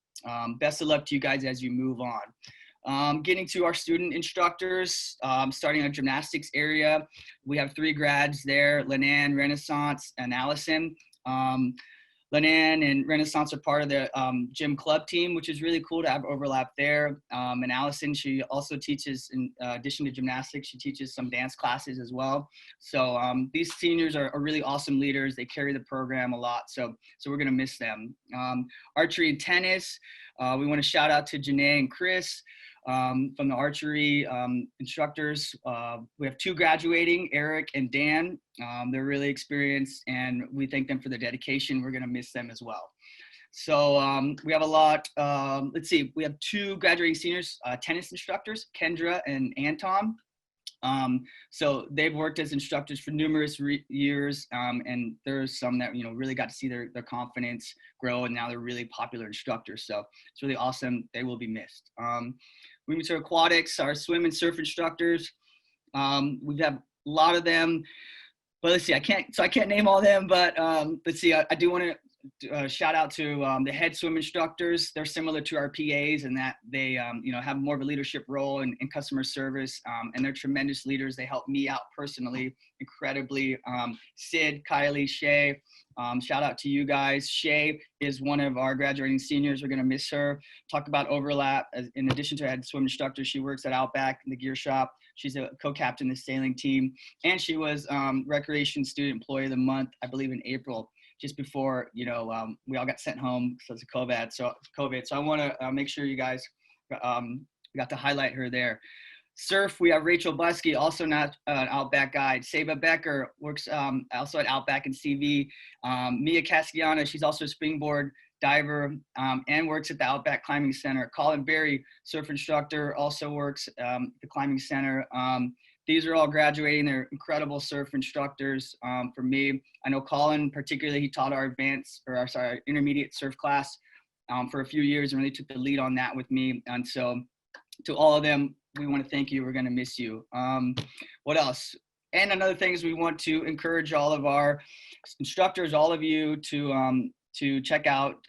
best of luck to you guys as you move on. Getting to our student instructors, starting our gymnastics area, we have 3 grads there, Lenan, Renaissance, and Allison. Lenan and Renaissance are part of the gym club team, which is really cool to have overlap there. And Allison, she also teaches, in addition to gymnastics, she teaches some dance classes as well. So these seniors are really awesome leaders. They carry the program a lot. So we're going to miss them. Archery and tennis, we want to shout out to Janae and Chris. From the archery instructors. We have 2 graduating, Eric and Dan. They're really experienced and we thank them for their dedication. We're gonna miss them as well. So we have a lot, let's see, we have 2 graduating seniors, tennis instructors, Kendra and Anton. So they've worked as instructors for numerous years, and there's some that, really got to see their confidence grow, and now they're really popular instructors. So it's really awesome. They will be missed. Moving to aquatics, our swim and surf instructors. We have a lot of them, but let's see, I can't name all of them, but let's see, I do want to shout out to the head swim instructors. They're similar to our PAs in that they, have more of a leadership role in customer service, and they're tremendous leaders. They help me out personally, incredibly. Sid, Kylie, Shay, shout out to you guys. Shay is one of our graduating seniors. We're going to miss her. Talk about overlap. In addition to head swim instructor, she works at Outback in the gear shop. She's a co-captain of the sailing team, and she was Recreation Student Employee of the Month, I believe, in April, just before, we all got sent home because of COVID. So I want to make sure you guys got to highlight her there. Surf, we have Rachel Busky, also not an Outback guide. Saba Becker works also at Outback and CV. Mia Casciana, she's also a springboard diver and works at the Outback Climbing Center. Colin Berry, surf instructor, also works at the Climbing Center. These are all graduating. They're incredible surf instructors for me. I know Colin, particularly, he taught our intermediate surf class for a few years and really took the lead on that with me. And so to all of them, we want to thank you. We're going to miss you. What else? And another thing is we want to encourage all of our instructors, all of you to check out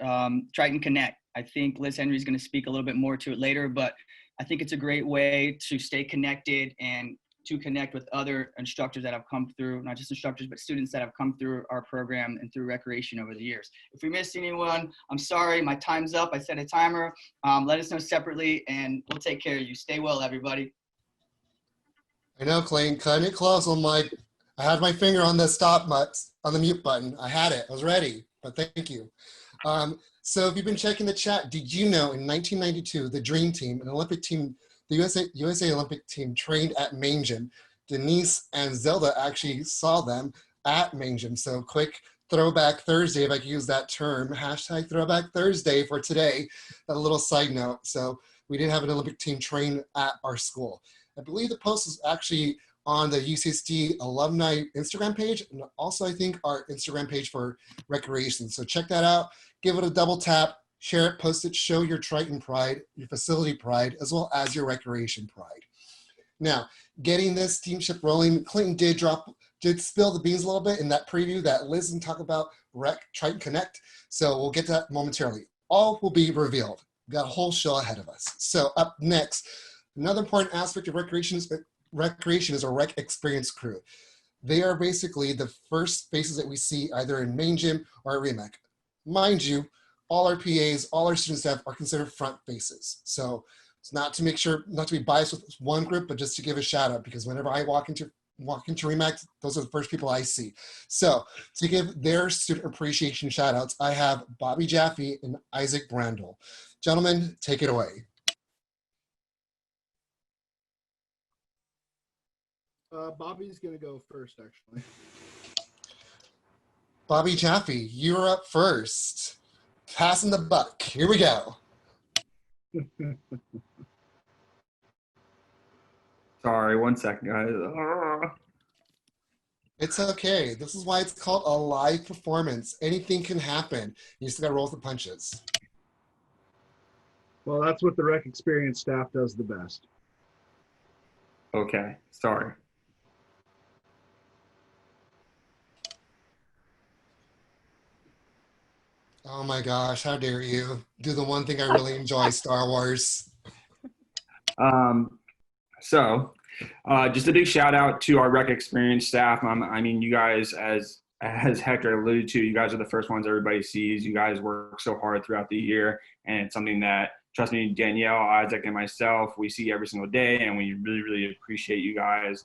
Triton Connect. I think Liz Henry is going to speak a little bit more to it later, but I think it's a great way to stay connected and to connect with other instructors that have come through, not just instructors, but students that have come through our program and through recreation over the years. If we missed anyone, I'm sorry, my time's up. I set a timer. Let us know separately and we'll take care of you. Stay well, everybody. I know, Clayton, cutting it close. I had my finger on the stop button, on the mute button. I had it, I was ready, but thank you. So if you've been checking the chat, did you know in 1992, the Dream Team, an Olympic team, the USA Olympic team trained at Maine Gym. Denise and Zelda actually saw them at Main Gym. So quick Throwback Thursday, if I can use that term, hashtag Throwback Thursday for today. A little side note. So we did have an Olympic team train at our school. I believe the post was actually on the UCSD alumni Instagram page, and also I think our Instagram page for recreation. So check that out, give it a double tap, share it, post it, show your Triton pride, your facility pride, as well as your recreation pride. Now, getting this teamship rolling, Clinton did spill the beans a little bit in that preview that Liz didn't talk about Triton Connect. So we'll get to that momentarily. All will be revealed. We've got a whole show ahead of us. So up next, another important aspect of recreation is our rec experience crew. They are basically the first faces that we see either in Main Gym or at REMAC. Mind you, all our PAs, all our student staff are considered front faces. So it's not to be biased with one group, but just to give a shout out, because whenever I walk into REMAC, those are the first people I see. So to give their student appreciation shout outs, I have Bobby Jaffe and Isaac Brandel. Gentlemen, take it away. Bobby's gonna go first, actually. Bobby Jaffe, you're up first. Passing the buck. Here we go. Sorry, 1 second, guys. It's okay. This is why it's called a live performance. Anything can happen. You just gotta roll with the punches. Well, that's what the rec experience staff does the best. Okay, sorry. Oh my gosh, how dare you do the one thing I really enjoy, Star Wars. So just a big shout out to our rec experience staff. I mean, you guys, as Hector alluded to, you guys are the first ones everybody sees. You guys work so hard throughout the year, and it's something that, trust me, Danielle, Isaac, and myself, we see every single day, and we really, really appreciate you guys.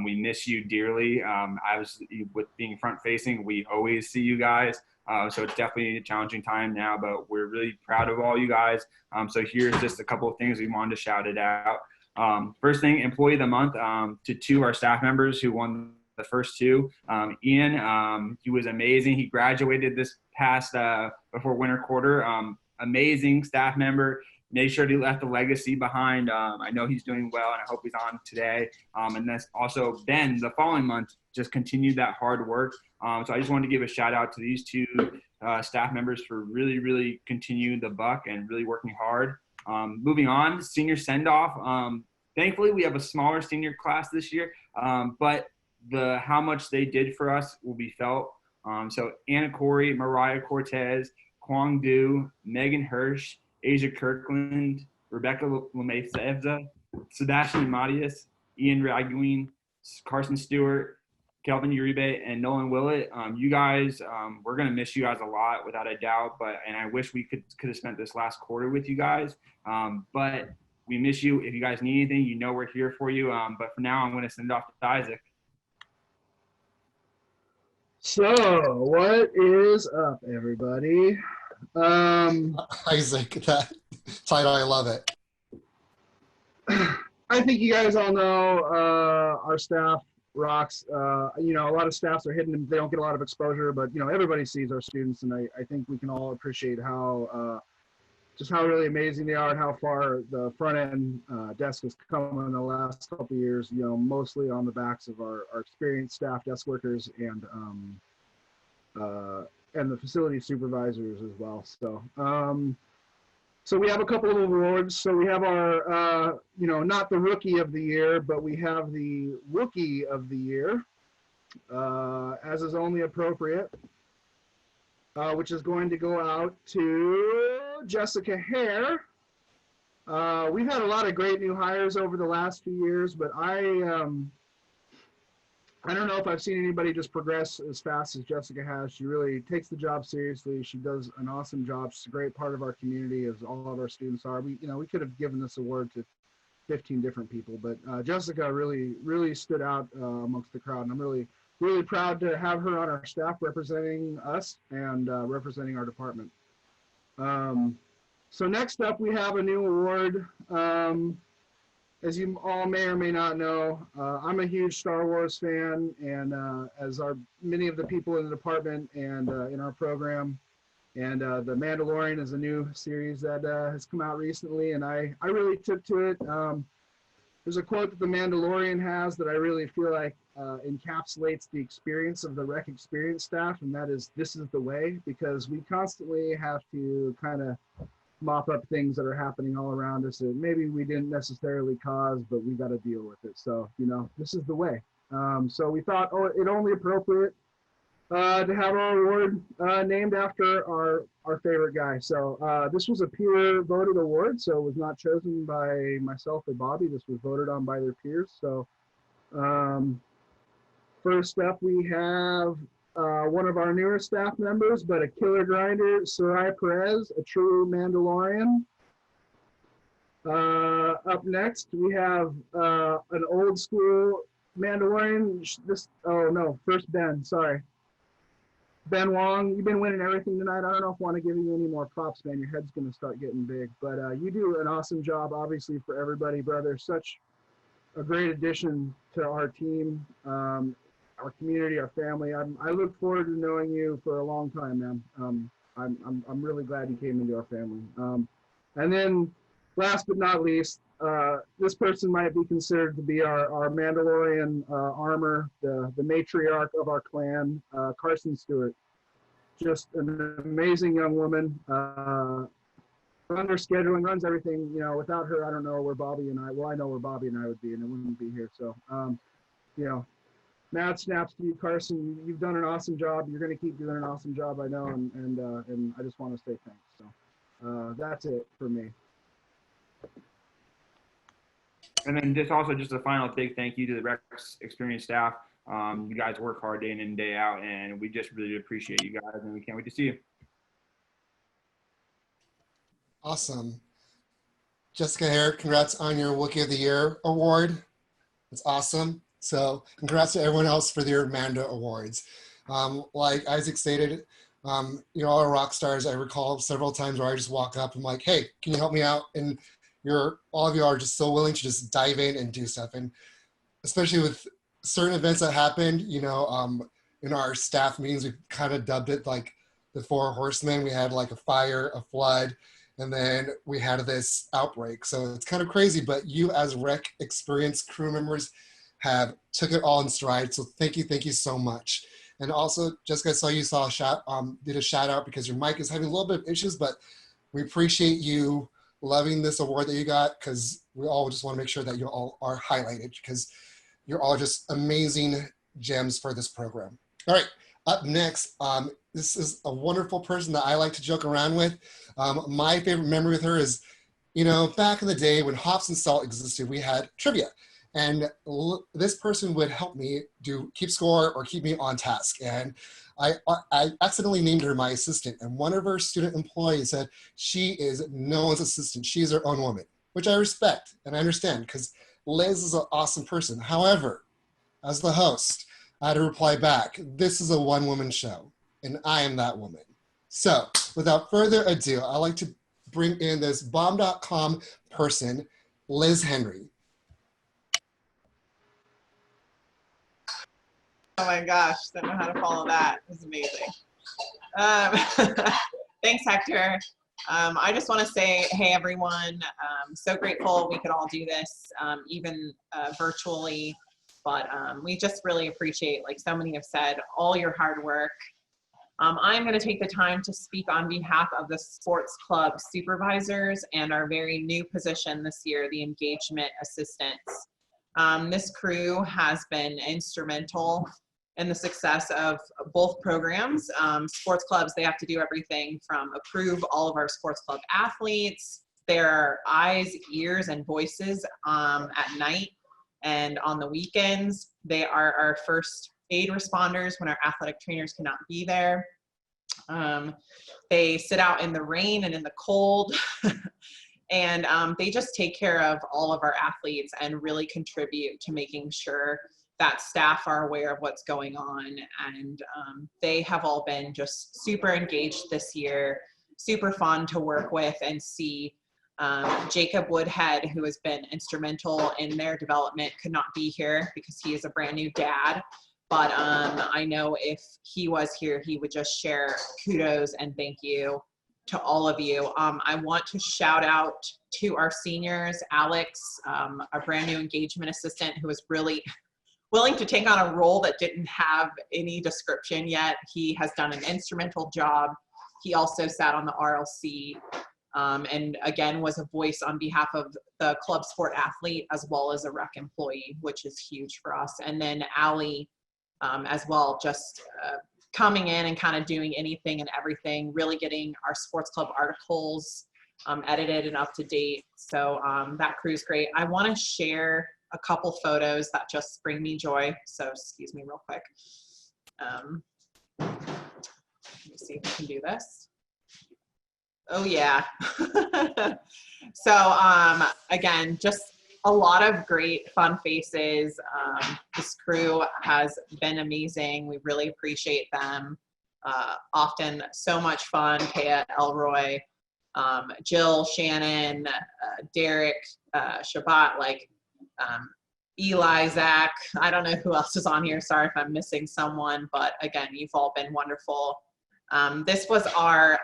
We miss you dearly. Obviously, with being front-facing, we always see you guys. So it's definitely a challenging time now, but we're really proud of all you guys. So here's just a couple of things we wanted to shout it out. First thing, Employee of the Month to 2 of our staff members who won the first 2. Ian, he was amazing. He graduated this past before winter quarter. Amazing staff member. Made sure he left a legacy behind. I know he's doing well, and I hope he's on today. And then also Ben, the following month, just continued that hard work. So I just wanted to give a shout out to these 2 staff members for really, really continuing the buck and really working hard. Moving on, senior send-off. Thankfully, we have a smaller senior class this year, but how much they did for us will be felt. So Anna Corey, Mariah Cortez, Kwang Du, Megan Hirsch, Asia Kirkland, Rebecca Lomenzo, Sebastian Matias, Ian Raguin, Carson Stewart, Kelvin Uribe, and Nolan Willett. You guys, we're going to miss you guys a lot, without a doubt, and I wish we could have spent this last quarter with you guys, but we miss you. If you guys need anything, you know we're here for you, but for now, I'm going to send it off to Isaac. So, what is up, everybody? Isaac, that title, I love it. I think you guys all know our staff rocks. You know, a lot of staffs are hidden, they don't get a lot of exposure, but, you know, everybody sees our students, and I think we can all appreciate how just how really amazing they are and how far the front end desk has come in the last couple of years, you know, mostly on the backs of our experienced staff, desk workers, and the facility supervisors as well. So, so we have a couple of awards. So we have our, you know, not the Rookie of the Year, but we have the Wookie of the Year, as is only appropriate, which is going to go out to Jessica Hare. We've had a lot of great new hires over the last few years, but I don't know if I've seen anybody just progress as fast as Jessica has. She really takes the job seriously. She does an awesome job. She's a great part of our community, as all of our students are. We could have given this award to 15 different people, but Jessica really stood out amongst the crowd, and I'm really proud to have her on our staff representing us and representing our department. So next up, we have a new award. as you all may or may not know, I'm a huge Star Wars fan, and as are many of the people in the department and in our program. And The Mandalorian is a new series that has come out recently, and I really took to it. There's a quote that The Mandalorian has that I really feel like encapsulates the experience of the Rec Experience staff, and that is, this is the way, because we constantly have to kind of mop up things that are happening all around us that maybe we didn't necessarily cause, but we got to deal with it. So, you know, this is the way. So we thought, oh, it only appropriate to have our award named after our favorite guy. So this was a peer voted award, so it was not chosen by myself or Bobby. This was voted on by their peers. So first up, we have one of our newer staff members, but a killer grinder, Sarai Perez, a true Mandalorian. Up next, we have an old school Mandalorian. First Ben, sorry. Ben Wong, you've been winning everything tonight. I don't know if I want to give you any more props, man. Your head's going to start getting big. But you do an awesome job, obviously, for everybody, brother. Such a great addition to our team, our community, our family. I look forward to knowing you for a long time, man. I'm really glad you came into our family. And then, last but not least, this person might be considered to be our Mandalorian armor, the matriarch of our clan, Carson Stewart. Just an amazing young woman. Runs her scheduling, runs everything. You know, without her, I don't know where Bobby and I know where Bobby and I would be, and it wouldn't be here. So, you know, mad snaps to you, Carson. You've done an awesome job. You're going to keep doing an awesome job, I know, and I just want to say thanks. So that's it for me. And then just a final big thank you to the Rec Experience staff. You guys work hard day in and day out, and we just really appreciate you guys, and we can't wait to see you. Awesome. Jessica Hare, congrats on your Wookiee of the Year award. It's awesome. So congrats to everyone else for their Mando awards. Like Isaac stated, you know, all our rock stars, I recall several times where I just walk up and I'm like, hey, can you help me out? And all of you are just so willing to just dive in and do stuff. And especially with certain events that happened, you know, in our staff meetings, we kind of dubbed it like the Four Horsemen. We had like a fire, a flood, and then we had this outbreak. So it's kind of crazy, but you as Rec Experience crew members have took it all in stride. So thank you so much. And also, Jessica, I saw you did a shout out because your mic is having a little bit of issues, but we appreciate you loving this award that you got, because we all just want to make sure that you all are highlighted, because you're all just amazing gems for this program. All right, up next, this is a wonderful person that I like to joke around with. My favorite memory with her is, you know, back in the day when Hops and Salt existed, we had trivia. And this person would help me keep score or keep me on task. And I accidentally named her my assistant. And one of her student employees said, she is no one's assistant. She's her own woman, which I respect and I understand, because Liz is an awesome person. However, as the host, I had to reply back, this is a one-woman show, and I am that woman. So without further ado, I'd like to bring in this bomb.com person, Liz Henry. Oh my gosh, don't know how to follow that. It was amazing. Thanks, Hector. I just want to say, hey, everyone, so grateful we could all do this, even virtually, but we just really appreciate, like so many have said, all your hard work. I'm going to take the time to speak on behalf of the sports club supervisors and our very new position this year, the engagement assistants. This crew has been instrumental in the success of both programs. Sports clubs, they have to do everything from approve all of our sports club athletes, their eyes, ears, and voices at night and on the weekends. They are our first aid responders when our athletic trainers cannot be there. They sit out in the rain and in the cold. And they just take care of all of our athletes and really contribute to making sure that staff are aware of what's going on. And they have all been just super engaged this year, super fun to work with and see Jacob Woodhead, who has been instrumental in their development, could not be here because he is a brand new dad. But I know if he was here, he would just share kudos and thank you to all of you. I want to shout out to our seniors, Alex, our brand new engagement assistant, who was really willing to take on a role that didn't have any description yet. He has done an instrumental job. He also sat on the RLC and again was a voice on behalf of the club sport athlete as well as a rec employee, which is huge for us. And then Allie as well, just coming in and kind of doing anything and everything, really getting our sports club articles edited and up to date. So that crew's great. I want to share a couple photos that just bring me joy. So excuse me real quick. Let me see if we can do this. Oh yeah. So again, just a lot of great fun faces. This crew has been amazing. We really appreciate them. Often so much fun. Kaya, Elroy, Jill, Shannon, Derek, Shabbat, like Eli, Zach. I don't know who else is on here. Sorry if I'm missing someone, but again, you've all been wonderful. This was our,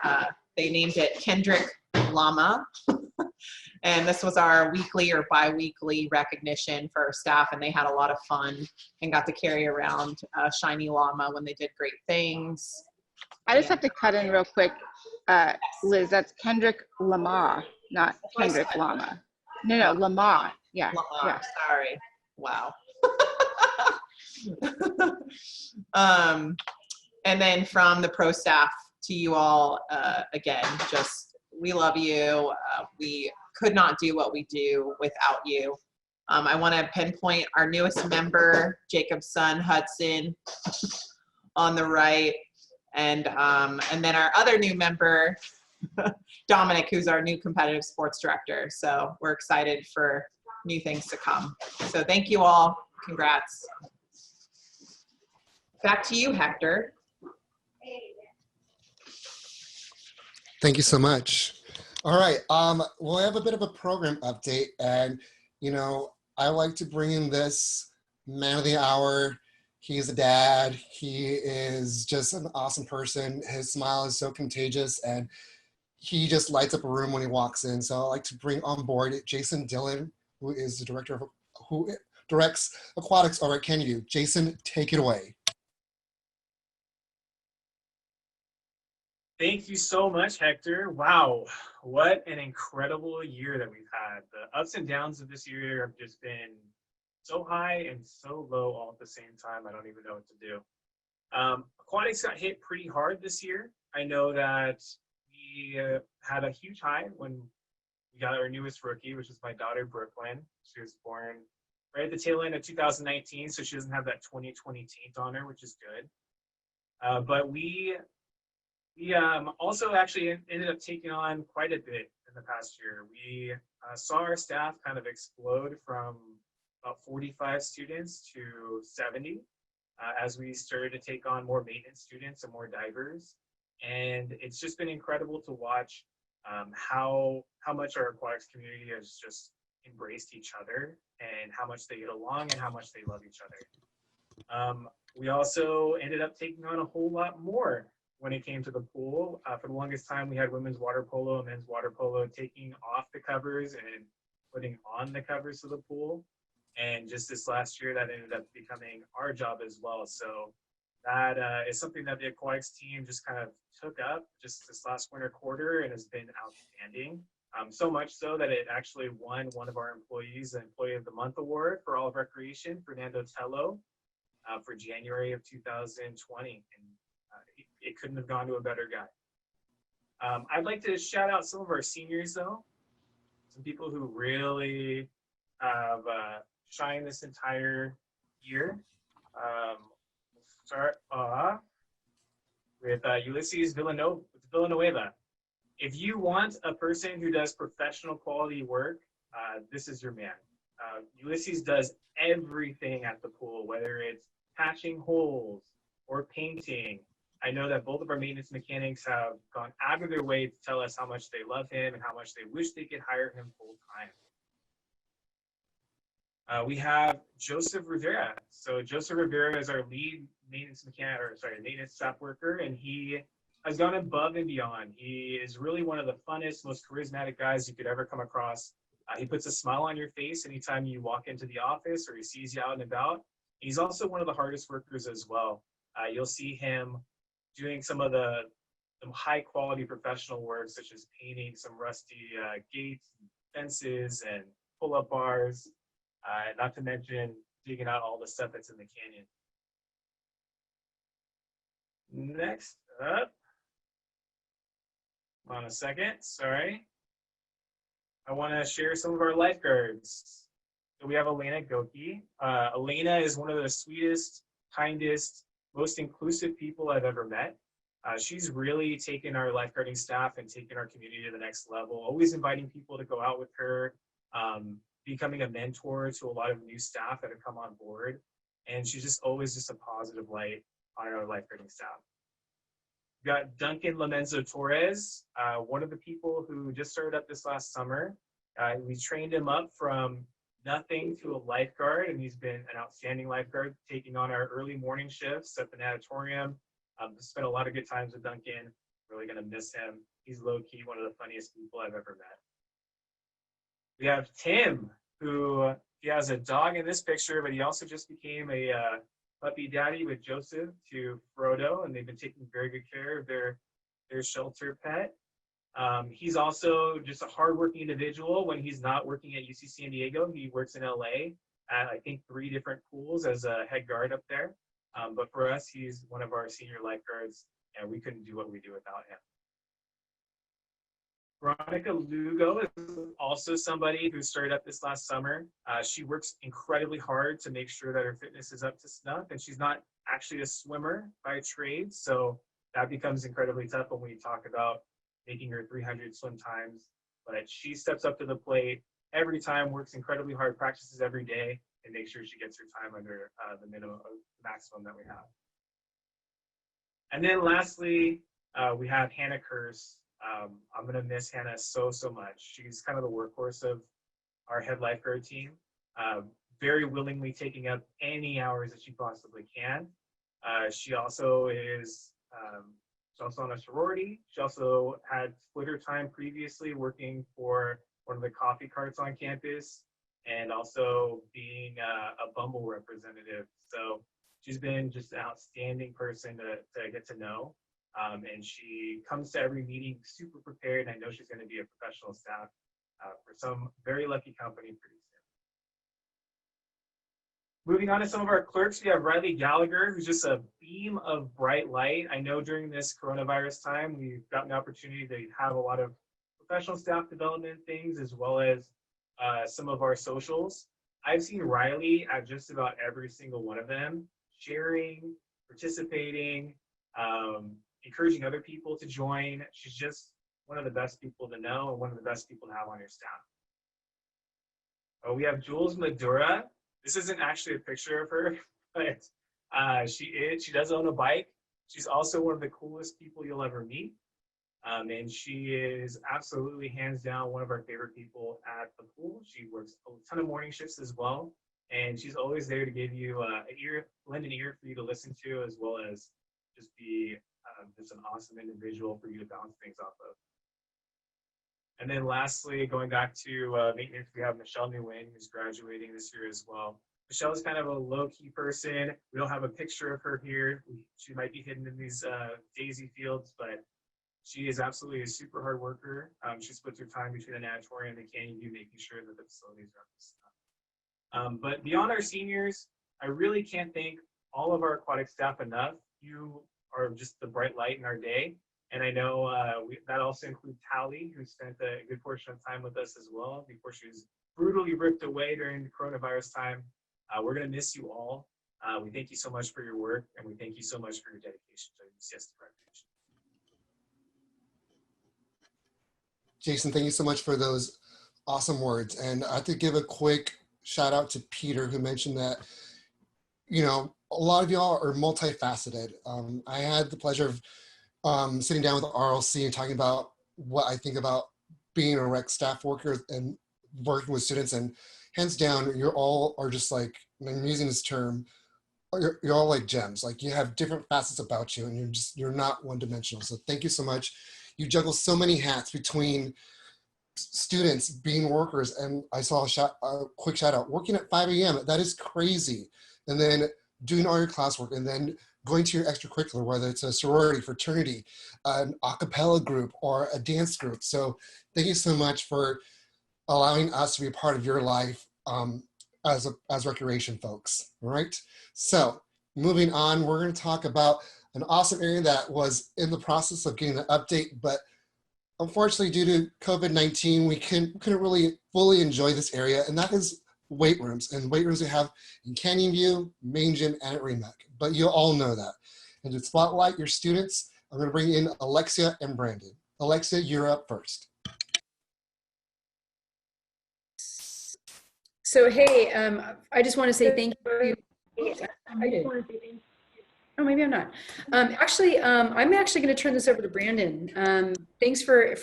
they named it Kendrick Llama. And this was our weekly or bi-weekly recognition for our staff, and they had a lot of fun and got to carry around a shiny llama when they did great things. I just have to cut in real quick, Liz. That's Kendrick Lamar, not Kendrick Llama. No, Lamar. Yeah. Lamar. Yeah. Sorry. Wow. And then from the pro staff to you all, again, just we love you. We could not do what we do without you. I want to pinpoint our newest member, Jacob's son, Hudson, on the right. And then our other new member, Dominic, who's our new competitive sports director. So we're excited for new things to come. So thank you all. Congrats. Back to you, Hector. Thank you so much. All right, we'll have a bit of a program update, and you know, I like to bring in this man of the hour. He's a dad. He is just an awesome person. His smile is so contagious, and he just lights up a room when he walks in. So I like to bring on board Jason Dillon, who is the director of, who directs aquatics over at KenU. Jason, take it away. Thank you so much, Hector. Wow, what an incredible year that we've had. The ups and downs of this year have just been so high and so low all at the same time. I don't even know what to do. Aquatics got hit pretty hard this year. I know that we had a huge high when we got our newest rookie, which is my daughter, Brooklyn. She was born right at the tail end of 2019, so she doesn't have that 2020 taint on her, which is good. But we also actually ended up taking on quite a bit in the past year. We saw our staff kind of explode from about 45 students to 70 as we started to take on more maintenance students and more divers. And it's just been incredible to watch how much our aquatics community has just embraced each other and how much they get along and how much they love each other. We also ended up taking on a whole lot more when it came to the pool. For the longest time, we had women's water polo and men's water polo taking off the covers and putting on the covers of the pool. And just this last year, that ended up becoming our job as well. So that is something that the aquatics team just kind of took up just this last winter quarter and has been outstanding. So much so that it actually won one of our employees the Employee of the Month award for all of recreation, Fernando Tello, for January of 2020. And it couldn't have gone to a better guy. I'd like to shout out some of our seniors though, some people who really have shined this entire year. Start with Ulysses Villanueva. If you want a person who does professional quality work, this is your man. Ulysses does everything at the pool, whether it's patching holes or painting I know that both of our maintenance mechanics have gone out of their way to tell us how much they love him and how much they wish they could hire him full time. We have Joseph Rivera. So Joseph Rivera is our lead maintenance mechanic, or sorry, maintenance staff worker, and he has gone above and beyond. He is really one of the funnest, most charismatic guys you could ever come across. He puts a smile on your face anytime you walk into the office or he sees you out and about. He's also one of the hardest workers as well. You'll see him doing some of the high quality professional work, such as painting some rusty gates, fences, and pull-up bars, not to mention digging out all the stuff that's in the canyon. Next up, hold on a second, sorry. I want to share some of our lifeguards. So we have Elena Goki. Elena is one of the sweetest, kindest, most inclusive people I've ever met. She's really taken our lifeguarding staff and taken our community to the next level, always inviting people to go out with her, becoming a mentor to a lot of new staff that have come on board. And she's just always just a positive light on our lifeguarding staff. We've got Duncan Lomenzo Torres, one of the people who just started up this last summer. We trained him up from nothing to a lifeguard, and he's been an outstanding lifeguard, taking on our early morning shifts at the natatorium. Spent a lot of good times with Duncan. Really gonna miss him. He's low-key one of the funniest people I've ever met. We have Tim, who he has a dog in this picture, but he also just became a puppy daddy with Joseph to Frodo, and they've been taking very good care of their shelter pet. He's also just a hardworking individual. When he's not working at UC San Diego, he works in LA at, I think, 3 different pools as a head guard up there. But for us, he's one of our senior lifeguards, and we couldn't do what we do without him. Veronica Lugo is also somebody who started up this last summer. She works incredibly hard to make sure that her fitness is up to snuff, and she's not actually a swimmer by trade, so that becomes incredibly tough when we talk about making her 300 swim times. But she steps up to the plate every time, works incredibly hard, practices every day, and makes sure she gets her time under the minimum maximum that we have. And then lastly, we have Hanna Curse. I'm gonna miss Hanna so much. She's kind of the workhorse of our head lifeguard team, very willingly taking up any hours that she possibly can. She also is she's also on a sorority. She also had splitter time previously, working for one of the coffee carts on campus, and also being a Bumble representative. So she's been just an outstanding person to get to know. And she comes to every meeting super prepared, and I know she's going to be a professional staff for some very lucky company pretty soon. Moving on to some of our clerks, we have Riley Gallagher, who's just a beam of bright light. I know during this coronavirus time, we've gotten the opportunity to have a lot of professional staff development things, as well as some of our socials. I've seen Riley at just about every single one of them, sharing, participating, encouraging other people to join. She's just one of the best people to know and one of the best people to have on your staff. We have Jules Madura. This isn't actually a picture of her, but she does own a bike. She's also one of the coolest people you'll ever meet. And she is absolutely hands down one of our favorite people at the pool. She works a ton of morning shifts as well. And she's always there to give you lend an ear for you to listen to, as well as just be just an awesome individual for you to bounce things off of. And then lastly, going back to maintenance, we have Michelle Nguyen, who's graduating this year as well. Michelle is kind of a low-key person. We don't have a picture of her here. She might be hidden in these daisy fields, but she is absolutely a super hard worker. She splits her time between the natatorium and the canyon view, making sure that the facilities are up to snuff. But beyond our seniors, I really can't thank all of our aquatic staff enough. You are just the bright light in our day. And I know that also includes Hallie, who spent a good portion of time with us as well before she was brutally ripped away during the coronavirus time. We're going to miss you all. We thank you so much for your work, and we thank you so much for your dedication to UCS Recreation. Jason, thank you so much for those awesome words. And I have to give a quick shout out to Peter, who mentioned that, you know, a lot of y'all are multifaceted. I had the pleasure of sitting down with the RLC and talking about what I think about being a rec staff worker and working with students, and hands down, you're all are just like, and I'm using this term, you're all like gems. Like you have different facets about you, and you're not one dimensional. So thank you so much. You juggle so many hats between students being workers, and I saw a quick shout out, working at 5 a.m. That is crazy. And then doing all your classwork, and then going to your extracurricular, whether it's a sorority, fraternity, an a cappella group, or a dance group. So thank you so much for allowing us to be a part of your life as recreation folks. All right. So moving on, we're going to talk about an awesome area that was in the process of getting an update, but unfortunately, due to COVID-19, we couldn't really fully enjoy this area, and that is weight rooms. And weight rooms we have in Canyon View, Main Gym, and at REMAC. But you all know that. And to spotlight your students, I'm going to bring in Alexia and Brandon. Alexia, you're up first. So, hey, I just want to say thank you. Oh, maybe I'm not. I'm actually going to turn this over to Brandon. Thanks for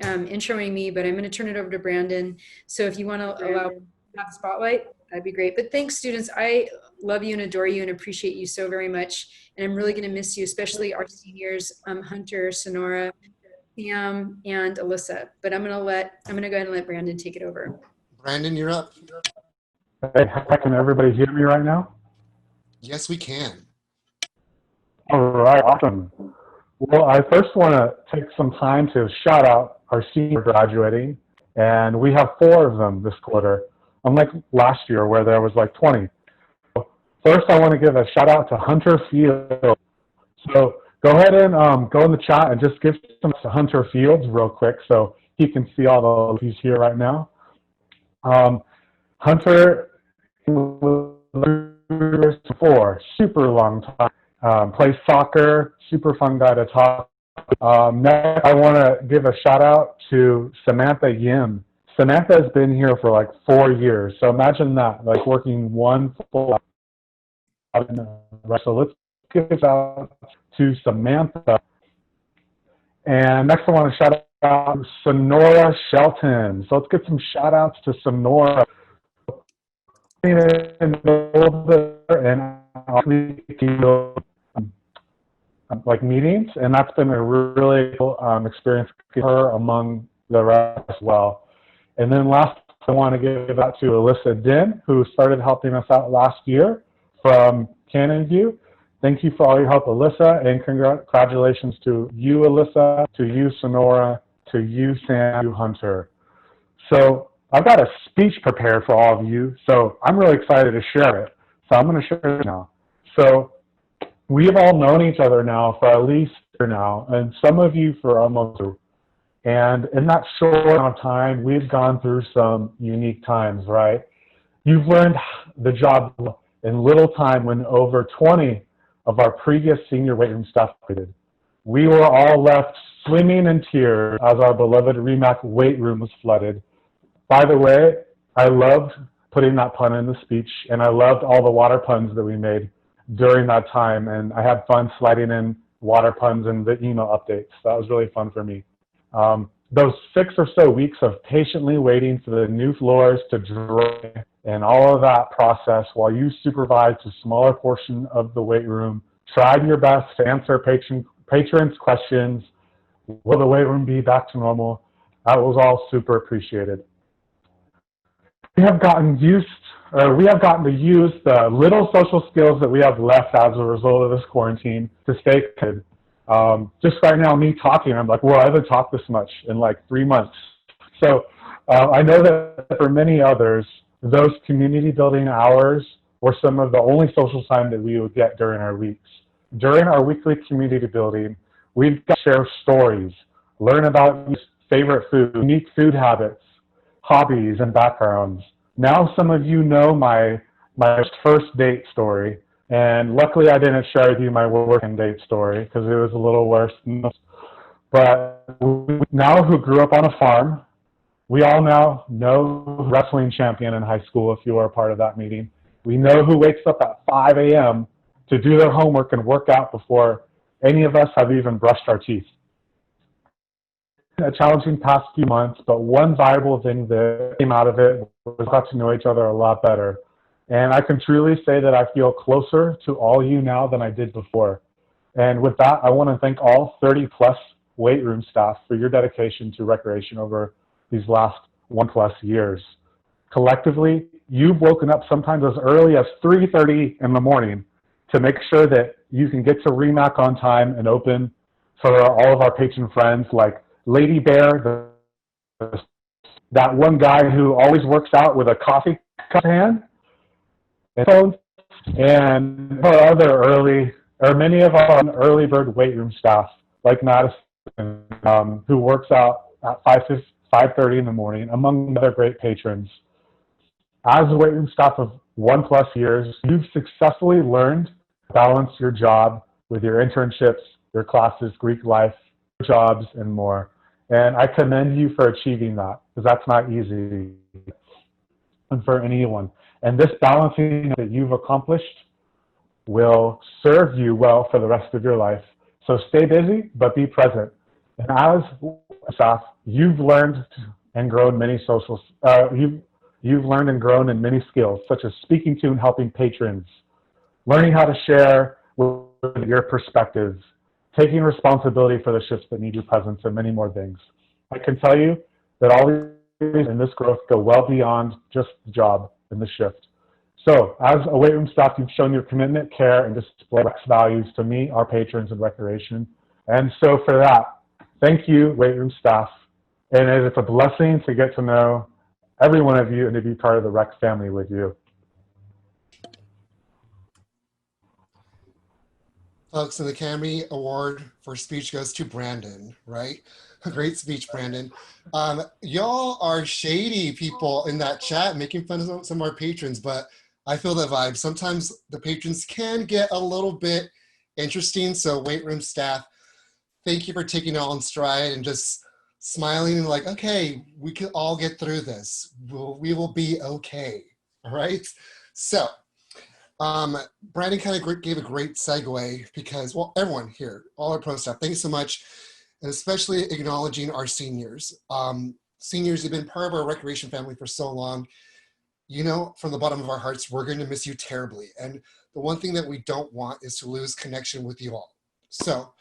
introing me, but I'm going to turn it over to Brandon. So if you want to allow have the spotlight, that'd be great. But thanks, students. I love you and adore you and appreciate you so very much. And I'm really going to miss you, especially our seniors, Hunter, Sonora, Pam, and Alyssa. But I'm going to go ahead and let Brandon take it over. Brandon, you're up. Hey, can everybody hear me right now? Yes, we can. All right, awesome. Well, I first want to take some time to shout out our senior graduating, and we have 4 of them this quarter, unlike last year where there was like 20. First, I want to give a shout out to Hunter Fields. So go ahead and go in the chat and just give some to Hunter Fields real quick so he can see all the he's here right now. Hunter was for super long time. Plays soccer, super fun guy to talk. Next, I want to give a shout out to Samantha Yim. Samantha has been here for like 4 years. So imagine that, like working one full hour. So let's give a shout out to Samantha. And next I want to shout out to Sonora Shelton. So let's get some shout outs to Sonora. And like meetings, and that's been a really cool experience for her among the rest as well. And then last, I want to give that to Alyssa Din, who started helping us out last year from Canyon View. Thank you for all your help, Alyssa, and congratulations to you, Alyssa, to you, Sonora, to you, Sam, you, Hunter. So I've got a speech prepared for all of you, so I'm really excited to share it. So I'm going to share it now. So we've all known each other now for at least a year now, and some of you for almost a year. And in that short amount of time, we've gone through some unique times, right? You've learned the job in little time when over 20 of our previous senior weight room staff quitted. We were all left swimming in tears as our beloved REMAC weight room was flooded. By the way, I loved putting that pun in the speech, and I loved all the water puns that we made during that time, and I had fun sliding in water puns in the email updates. That was really fun for me. Those 6 or so weeks of patiently waiting for the new floors to dry and all of that process while you supervised a smaller portion of the weight room, tried your best to answer patrons' questions. Will the weight room be back to normal? That was all super appreciated. We have gotten to use the little social skills that we have left as a result of this quarantine to stay connected. Just right now, me talking, I'm like, well, I haven't talked this much in like 3 months. So I know that for many others, those community building hours were some of the only social time that we would get during our weeks. During our weekly community building, we've got to share stories, learn about favorite food, unique food habits, hobbies, and backgrounds. Now some of you know my first date story, and luckily I didn't share with you my working date story because it was a little worse than most. But now who grew up on a farm, we all now know wrestling champion in high school if you were a part of that meeting, We know who wakes up at 5 a.m. to do their homework and work out before any of us have even brushed our teeth. A challenging past few months, but one viable thing that came out of it was got to know each other a lot better. And I can truly say that I feel closer to all you now than I did before. And with that, I want to thank all 30 plus weight room staff for your dedication to recreation over these last 1+ years. Collectively, you've woken up sometimes as early as 3:30 in the morning to make sure that you can get to REMAC on time and open for all of our patron friends like Lady Bear, that one guy who always works out with a coffee cup hand, and our other many of our early bird weight room staff like Madison, who works out at 5:30 in the morning, among other great patrons. As a weight room staff of 1+ years, you've successfully learned to balance your job with your internships, your classes, Greek life, jobs, and more. And I commend you for achieving that, because that's not easy and for anyone. And this balancing that you've accomplished will serve you well for the rest of your life. So stay busy, but be present. And as staff, you've learned and grown many you've learned and grown in many skills, such as speaking to and helping patrons, learning how to share with your perspectives, taking responsibility for the shifts that need your presence, and many more things. I can tell you that all these and this growth go well beyond just the job and the shift. So, as a weight room staff, you've shown your commitment, care, and display values to me, our patrons, and recreation. And so for that, thank you, weight room staff. And it's a blessing to get to know every one of you and to be part of the Rec family with you. Folks, and the Academy Award for speech goes to Brandon, right? Great speech, Brandon. Y'all are shady people in that chat, making fun of some of our patrons, but I feel that vibe. Sometimes the patrons can get a little bit interesting, so weight room staff, thank you for taking it all in stride and just smiling and like, okay, we can all get through this. We will be okay, all right? So, Brandon kind of gave a great segue because, well, everyone here, all our pro staff, thank you so much, and especially acknowledging our seniors. Seniors have been part of our recreation family for so long. You know, from the bottom of our hearts, we're going to miss you terribly. And the one thing that we don't want is to lose connection with you all. So,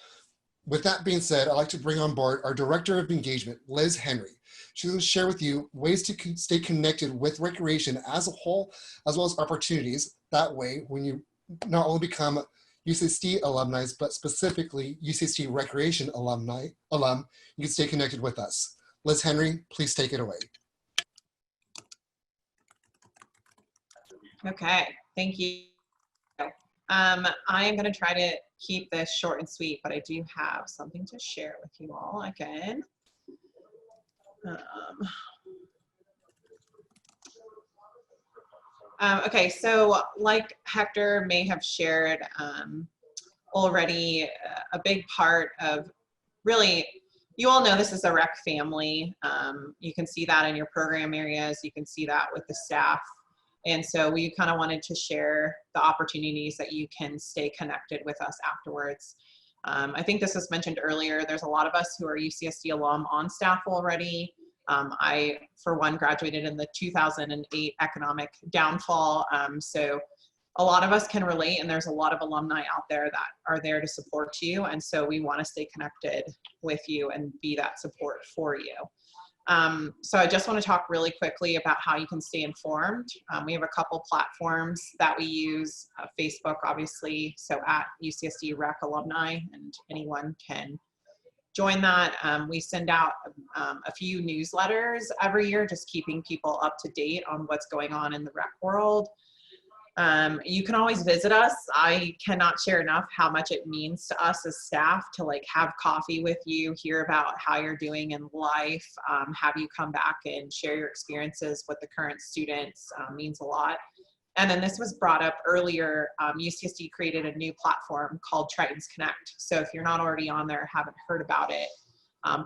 with that being said, I'd like to bring on board our Director of Engagement, Liz Henry. She's going to share with you ways to stay connected with recreation as a whole, as well as opportunities. That way, when you not only become UCSD alumni, but specifically UCSD Recreation alum, you can stay connected with us. Liz Henry, please take it away. Okay, thank you. I'm going to try to keep this short and sweet, but I do have something to share with you all again. Okay, so like Hector may have shared already, a big part of really, you all know this is a rec family. You can see that in your program areas. You can see that with the staff. And so we kind of wanted to share the opportunities that you can stay connected with us afterwards. I think this was mentioned earlier. There's a lot of us who are UCSD alum on staff already. I, for one, graduated in the 2008 economic downfall. So a lot of us can relate, and there's a lot of alumni out there that are there to support you. And so we want to stay connected with you and be that support for you. So I just want to talk really quickly about how you can stay informed. We have a couple platforms that we use, Facebook, obviously, so at UCSD Rec Alumni, and anyone can join that. We send out a few newsletters every year, just keeping people up to date on what's going on in the rec world. You can always visit us. I cannot share enough how much it means to us as staff to like have coffee with you, hear about how you're doing in life, have you come back and share your experiences with the current students, means a lot. And then this was brought up earlier, UCSD created a new platform called Tritons Connect. So if you're not already on there, haven't heard about it,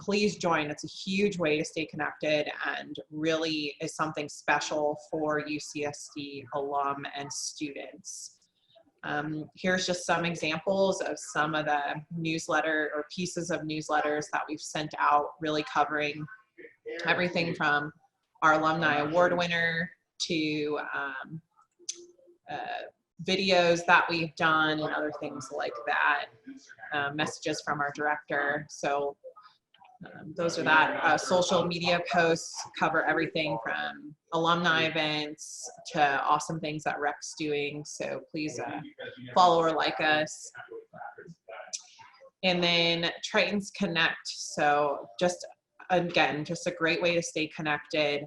please join. It's a huge way to stay connected and really is something special for UCSD alum and students. Here's just some examples of some of the newsletter or pieces of newsletters that we've sent out, really covering everything from our alumni award winner to videos that we've done and other things like that, messages from our director. So those are that. Social media posts cover everything from alumni events to awesome things that Rec's doing. So please follow or like us. And then Tritons Connect. So just, again, just a great way to stay connected.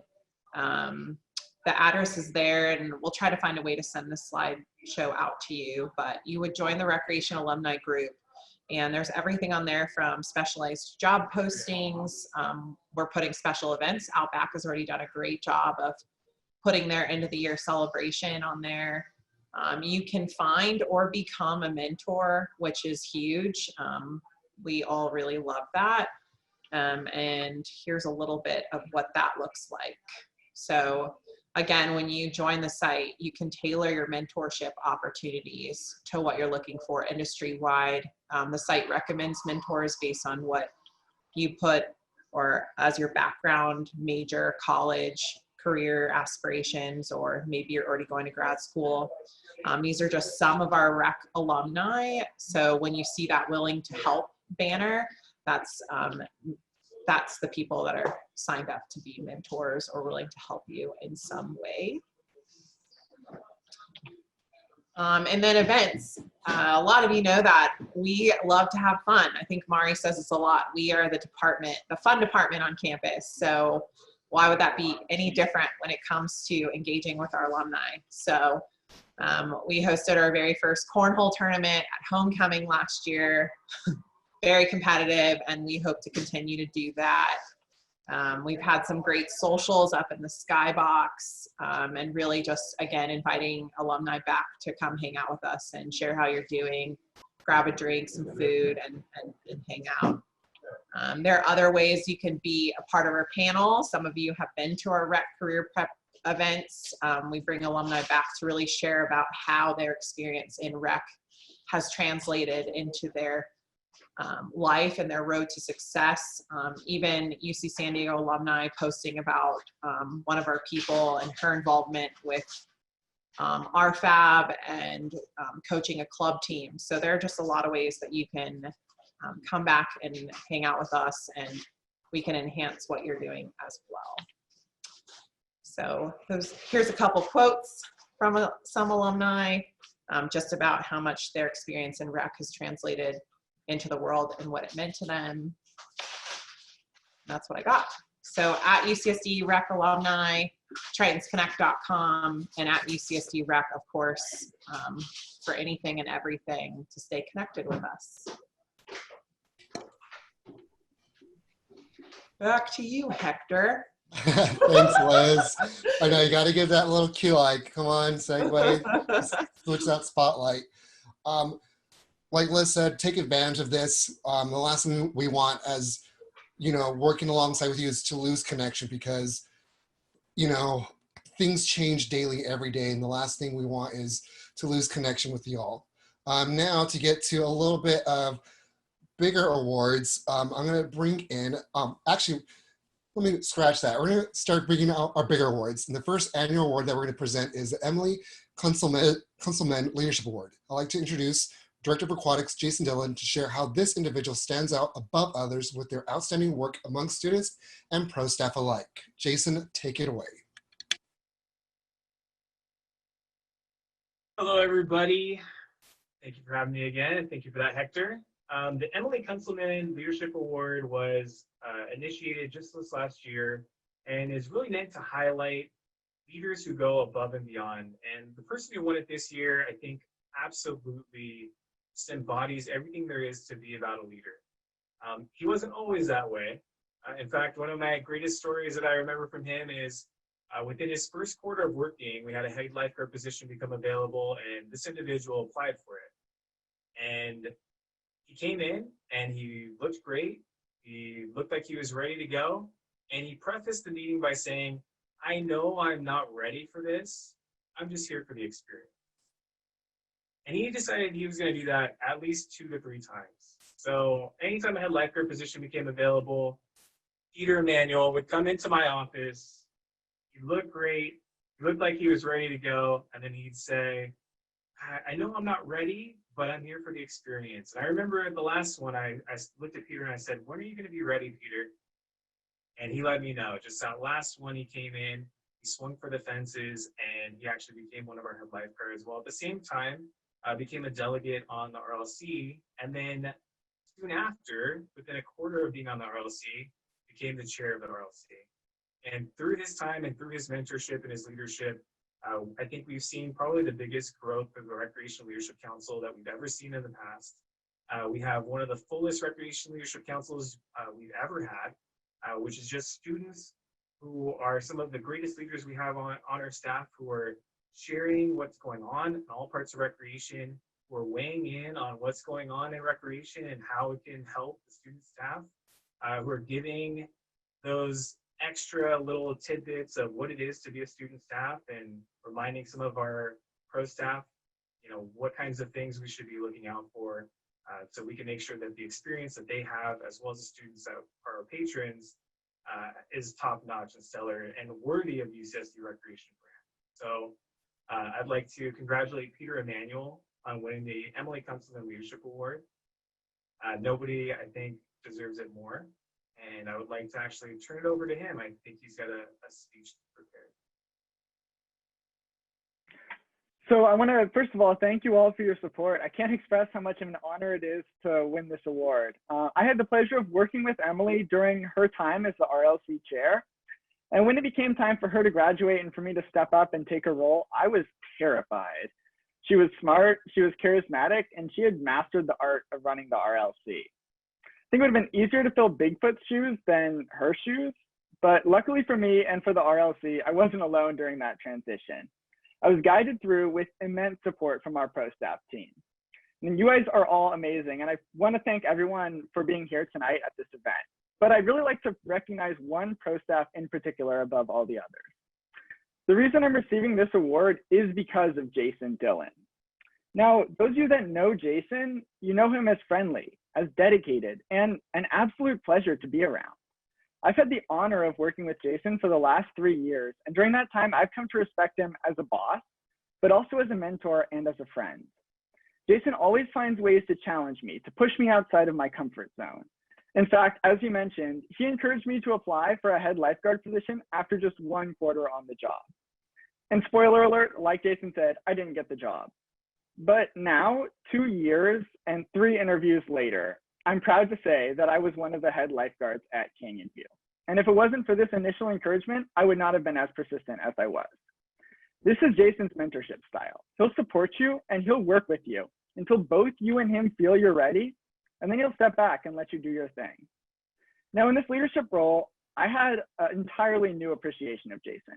The address is there, and we'll try to find a way to send this slideshow out to you, but you would join the Recreation Alumni Group. And there's everything on there from specialized job postings. We're putting special events. Outback has already done a great job of putting their end of the year celebration on there. You can find or become a mentor, which is huge. We all really love that. And here's a little bit of what that looks like. So again, when you join the site, you can tailor your mentorship opportunities to what you're looking for industry-wide. The site recommends mentors based on what you put or as your background, major, college, career aspirations, or maybe you're already going to grad school. These are just some of our Rec alumni. So when you see that willing to help banner, that's the people that are signed up to be mentors or willing to help you in some way. And then events. A lot of you know that we love to have fun. I think Mari says this a lot. We are the department, the fun department on campus. So why would that be any different when it comes to engaging with our alumni? So we hosted our very first Cornhole Tournament at homecoming last year. Very competitive, and we hope to continue to do that. We've had some great socials up in the skybox, and really just, again, inviting alumni back to come hang out with us and share how you're doing, grab a drink, some food, and hang out. There are other ways you can be a part of our panel. Some of you have been to our Rec Career Prep events. We bring alumni back to really share about how their experience in Rec has translated into their life and their road to success. Even UC San Diego alumni posting about one of our people and her involvement with RFAB and coaching a club team. So there are just a lot of ways that you can come back and hang out with us, and we can enhance what you're doing as well. So here's a couple quotes from some alumni, just about how much their experience in Rec has translated into the world and what it meant to them. That's what I got. So at UCSD Rec alumni, tritonsconnect.com, and at UCSD Rec, of course, for anything and everything to stay connected with us. Back to you, Hector. Thanks, Liz. I know you got to give that little cue, like, come on, segue, switch that spotlight. Like Liz said, take advantage of this. The last thing we want as, working alongside with you is to lose connection, because, things change daily every day. And the last thing we want is to lose connection with y'all. Now to get to a little bit of bigger awards, I'm going to bring in, actually, let me scratch that. We're going to start bringing out our bigger awards. And the first annual award that we're going to present is the Emily Kunzelman Leadership Award. I'd like to introduce Director of Aquatics, Jason Dillon, to share how this individual stands out above others with their outstanding work among students and pro staff alike. Jason, take it away. Hello, everybody. Thank you for having me again, and thank you for that, Hector. The Emily Kunzelman Leadership Award was initiated just this last year and is really meant to highlight leaders who go above and beyond. And the person who won it this year, I think, absolutely embodies everything there is to be about a leader. He wasn't always that way. In fact, one of my greatest stories that I remember from him is within his first quarter of working, we had a head lifeguard position become available, and this individual applied for it. And he came in and he looked great. He looked like he was ready to go. And he prefaced the meeting by saying, I know I'm not ready for this. I'm just here for the experience. And he decided he was going to do that at least 2 to 3 times. So anytime a head lifeguard position became available, Peter Emanuel would come into my office. He looked great. He looked like he was ready to go. And then he'd say, I know I'm not ready, but I'm here for the experience. And I remember the last one, I looked at Peter and I said, when are you going to be ready, Peter? And he let me know. Just that last one, he came in, he swung for the fences, and he actually became one of our head lifeguards. Well, at the same time, became a delegate on the RLC. And then soon after, within a quarter of being on the RLC, became the chair of the RLC. And through his time and through his mentorship and his leadership, I think we've seen probably the biggest growth of the Recreation Leadership Council that we've ever seen in the past. We have one of the fullest Recreation Leadership Councils we've ever had, which is just students who are some of the greatest leaders we have on our staff, who are sharing what's going on in all parts of recreation, who are weighing in on what's going on in recreation and how it can help the student staff, who are giving those extra little tidbits of what it is to be a student staff and reminding some of our pro staff, what kinds of things we should be looking out for, so we can make sure that the experience that they have, as well as the students that are our patrons, is top-notch and stellar and worthy of the UCSD Recreation brand. So I'd like to congratulate Peter Emanuel on winning the Emily Constantine Leadership Award. Nobody, I think, deserves it more. And I would like to actually turn it over to him. I think he's got a speech prepared. So I want to, first of all, thank you all for your support. I can't express how much of an honor it is to win this award. I had the pleasure of working with Emily during her time as the RLC chair. And when it became time for her to graduate and for me to step up and take her role, I was terrified. She was smart, she was charismatic, and she had mastered the art of running the RLC. I think it would have been easier to fill Bigfoot's shoes than her shoes, but luckily for me and for the RLC, I wasn't alone during that transition. I was guided through with immense support from our pro staff team. And you guys are all amazing, and I want to thank everyone for being here tonight at this event. But I'd really like to recognize one pro staff in particular above all the others. The reason I'm receiving this award is because of Jason Dillon. Now, those of you that know Jason, you know him as friendly, as dedicated, and an absolute pleasure to be around. I've had the honor of working with Jason for the last 3 years, and during that time, I've come to respect him as a boss, but also as a mentor and as a friend. Jason always finds ways to challenge me, to push me outside of my comfort zone. In fact, as you mentioned, he encouraged me to apply for a head lifeguard position after just 1 quarter on the job. And spoiler alert, like Jason said, I didn't get the job. But now, 2 years and 3 interviews later, I'm proud to say that I was one of the head lifeguards at Canyon View. And if it wasn't for this initial encouragement, I would not have been as persistent as I was. This is Jason's mentorship style. He'll support you and he'll work with you until both you and him feel you're ready, and then he'll step back and let you do your thing. Now, in this leadership role, I had an entirely new appreciation of Jason.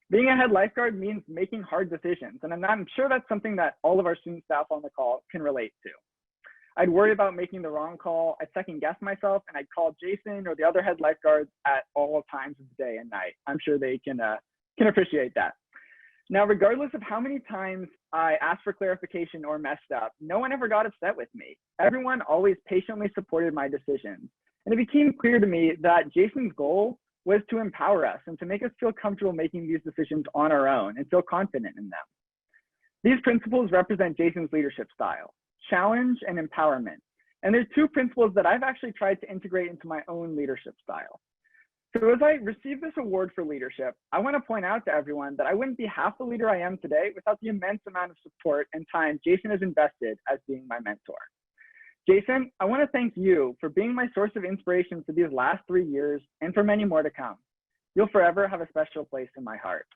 Being a head lifeguard means making hard decisions, and I'm sure that's something that all of our student staff on the call can relate to. I'd worry about making the wrong call, I'd second guess myself, and I'd call Jason or the other head lifeguards at all times of the day and night. I'm sure they can appreciate that. Now, regardless of how many times I asked for clarification or messed up, no one ever got upset with me. Everyone always patiently supported my decisions. And it became clear to me that Jason's goal was to empower us and to make us feel comfortable making these decisions on our own and feel confident in them. These principles represent Jason's leadership style: challenge and empowerment. And there's 2 principles that I've actually tried to integrate into my own leadership style. So as I receive this award for leadership, I want to point out to everyone that I wouldn't be half the leader I am today without the immense amount of support and time Jason has invested as being my mentor. Jason, I want to thank you for being my source of inspiration for these last 3 years and for many more to come. You'll forever have a special place in my heart.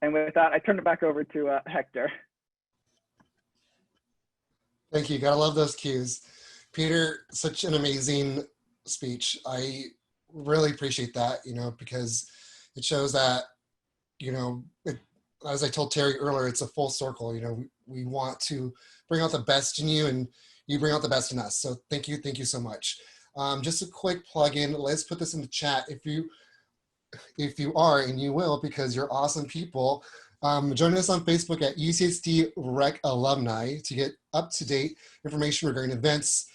And with that, I turn it back over to Hector. Thank you. Gotta love those cues. Peter, such an amazing speech. I really appreciate that, because it shows that, as I told Terry earlier, it's a full circle. We want to bring out the best in you, and you bring out the best in us. So thank you so much. Just a quick plug-in. Let's put this in the chat. If you are, and you will because you're awesome people, join us on Facebook at UCSD Rec Alumni to get up-to-date information regarding events,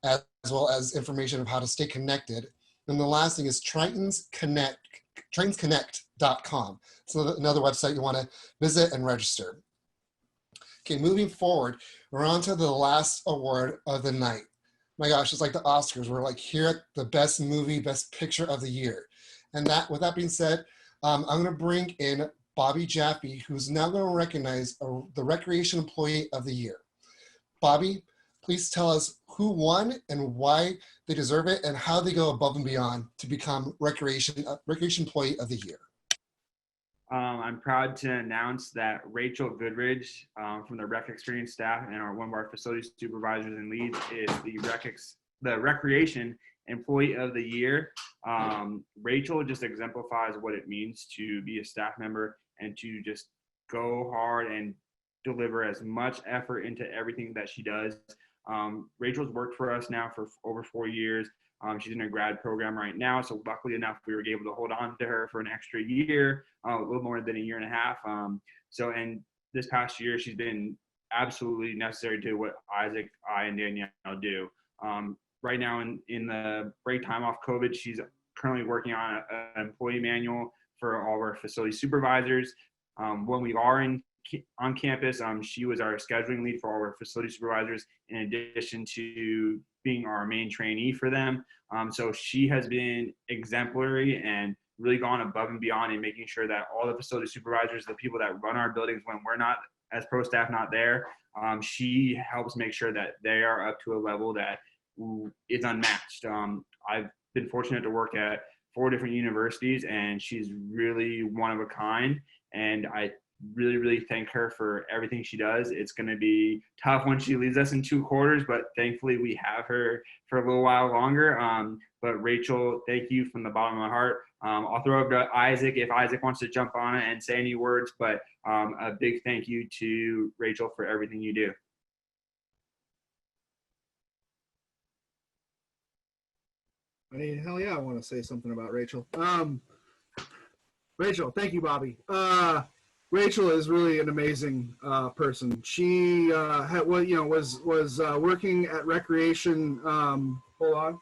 as well as information of how to stay connected. And the last thing is TritonsConnect.com. So another website you want to visit and register. Okay, moving forward, we're on to the last award of the night. My gosh, it's like the Oscars. We're like here at the best movie, best picture of the year. And with that being said, I'm going to bring in Bobby Jaffe, who's now going to recognize the Recreation Employee of the Year. Bobby, please tell us who won and why they deserve it and how they go above and beyond to become Recreation Employee of the Year. I'm proud to announce that Reichel Goodridge from the Rec Experience staff and one of our facility supervisors and leads is the Recreation Employee of the Year. Reichel just exemplifies what it means to be a staff member and to just go hard and deliver as much effort into everything that she does. Rachel's worked for us now for over 4 years. She's in a grad program right now, so luckily enough, we were able to hold on to her for an extra year, a little more than a year and a half. And this past year, she's been absolutely necessary to what Isaac, I, and Danielle do. Right now, in the break time off COVID, she's currently working on an employee manual for all of our facility supervisors. When we are on campus, she was our scheduling lead for all our facility supervisors, in addition to being our main trainee for them. So she has been exemplary and really gone above and beyond in making sure that all the facility supervisors, the people that run our buildings when we're not, as pro staff, not there, she helps make sure that they are up to a level that is unmatched. I've been fortunate to work at 4 different universities, and she's really one of a kind. And I really thank her for everything she does. It's going to be tough when she leaves us in 2 quarters, but thankfully we have her for a little while longer. But Reichel, thank you from the bottom of my heart. I'll throw it to Isaac if Isaac wants to jump on it and say any words, but a big thank you to Reichel for everything you do. I mean, hell yeah, I want to say something about Reichel. Reichel, thank you, Bobby. Reichel is really an amazing person. She was working at Recreation. Hold on.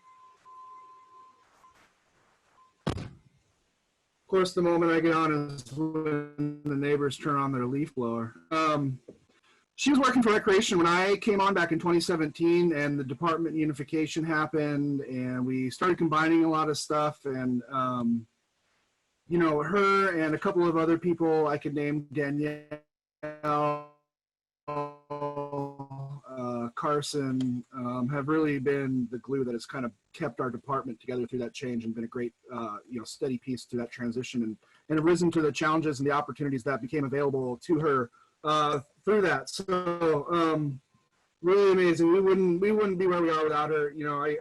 Of course, the moment I get on is when the neighbors turn on their leaf blower. She was working for Recreation when I came on back in 2017, and the department unification happened, and we started combining a lot of stuff. And her and a couple of other people I could name, Danielle, Carson, have really been the glue that has kind of kept our department together through that change and been a great, steady piece through that transition and risen to the challenges and the opportunities that became available to her through that. So really amazing. We wouldn't be where we are without her.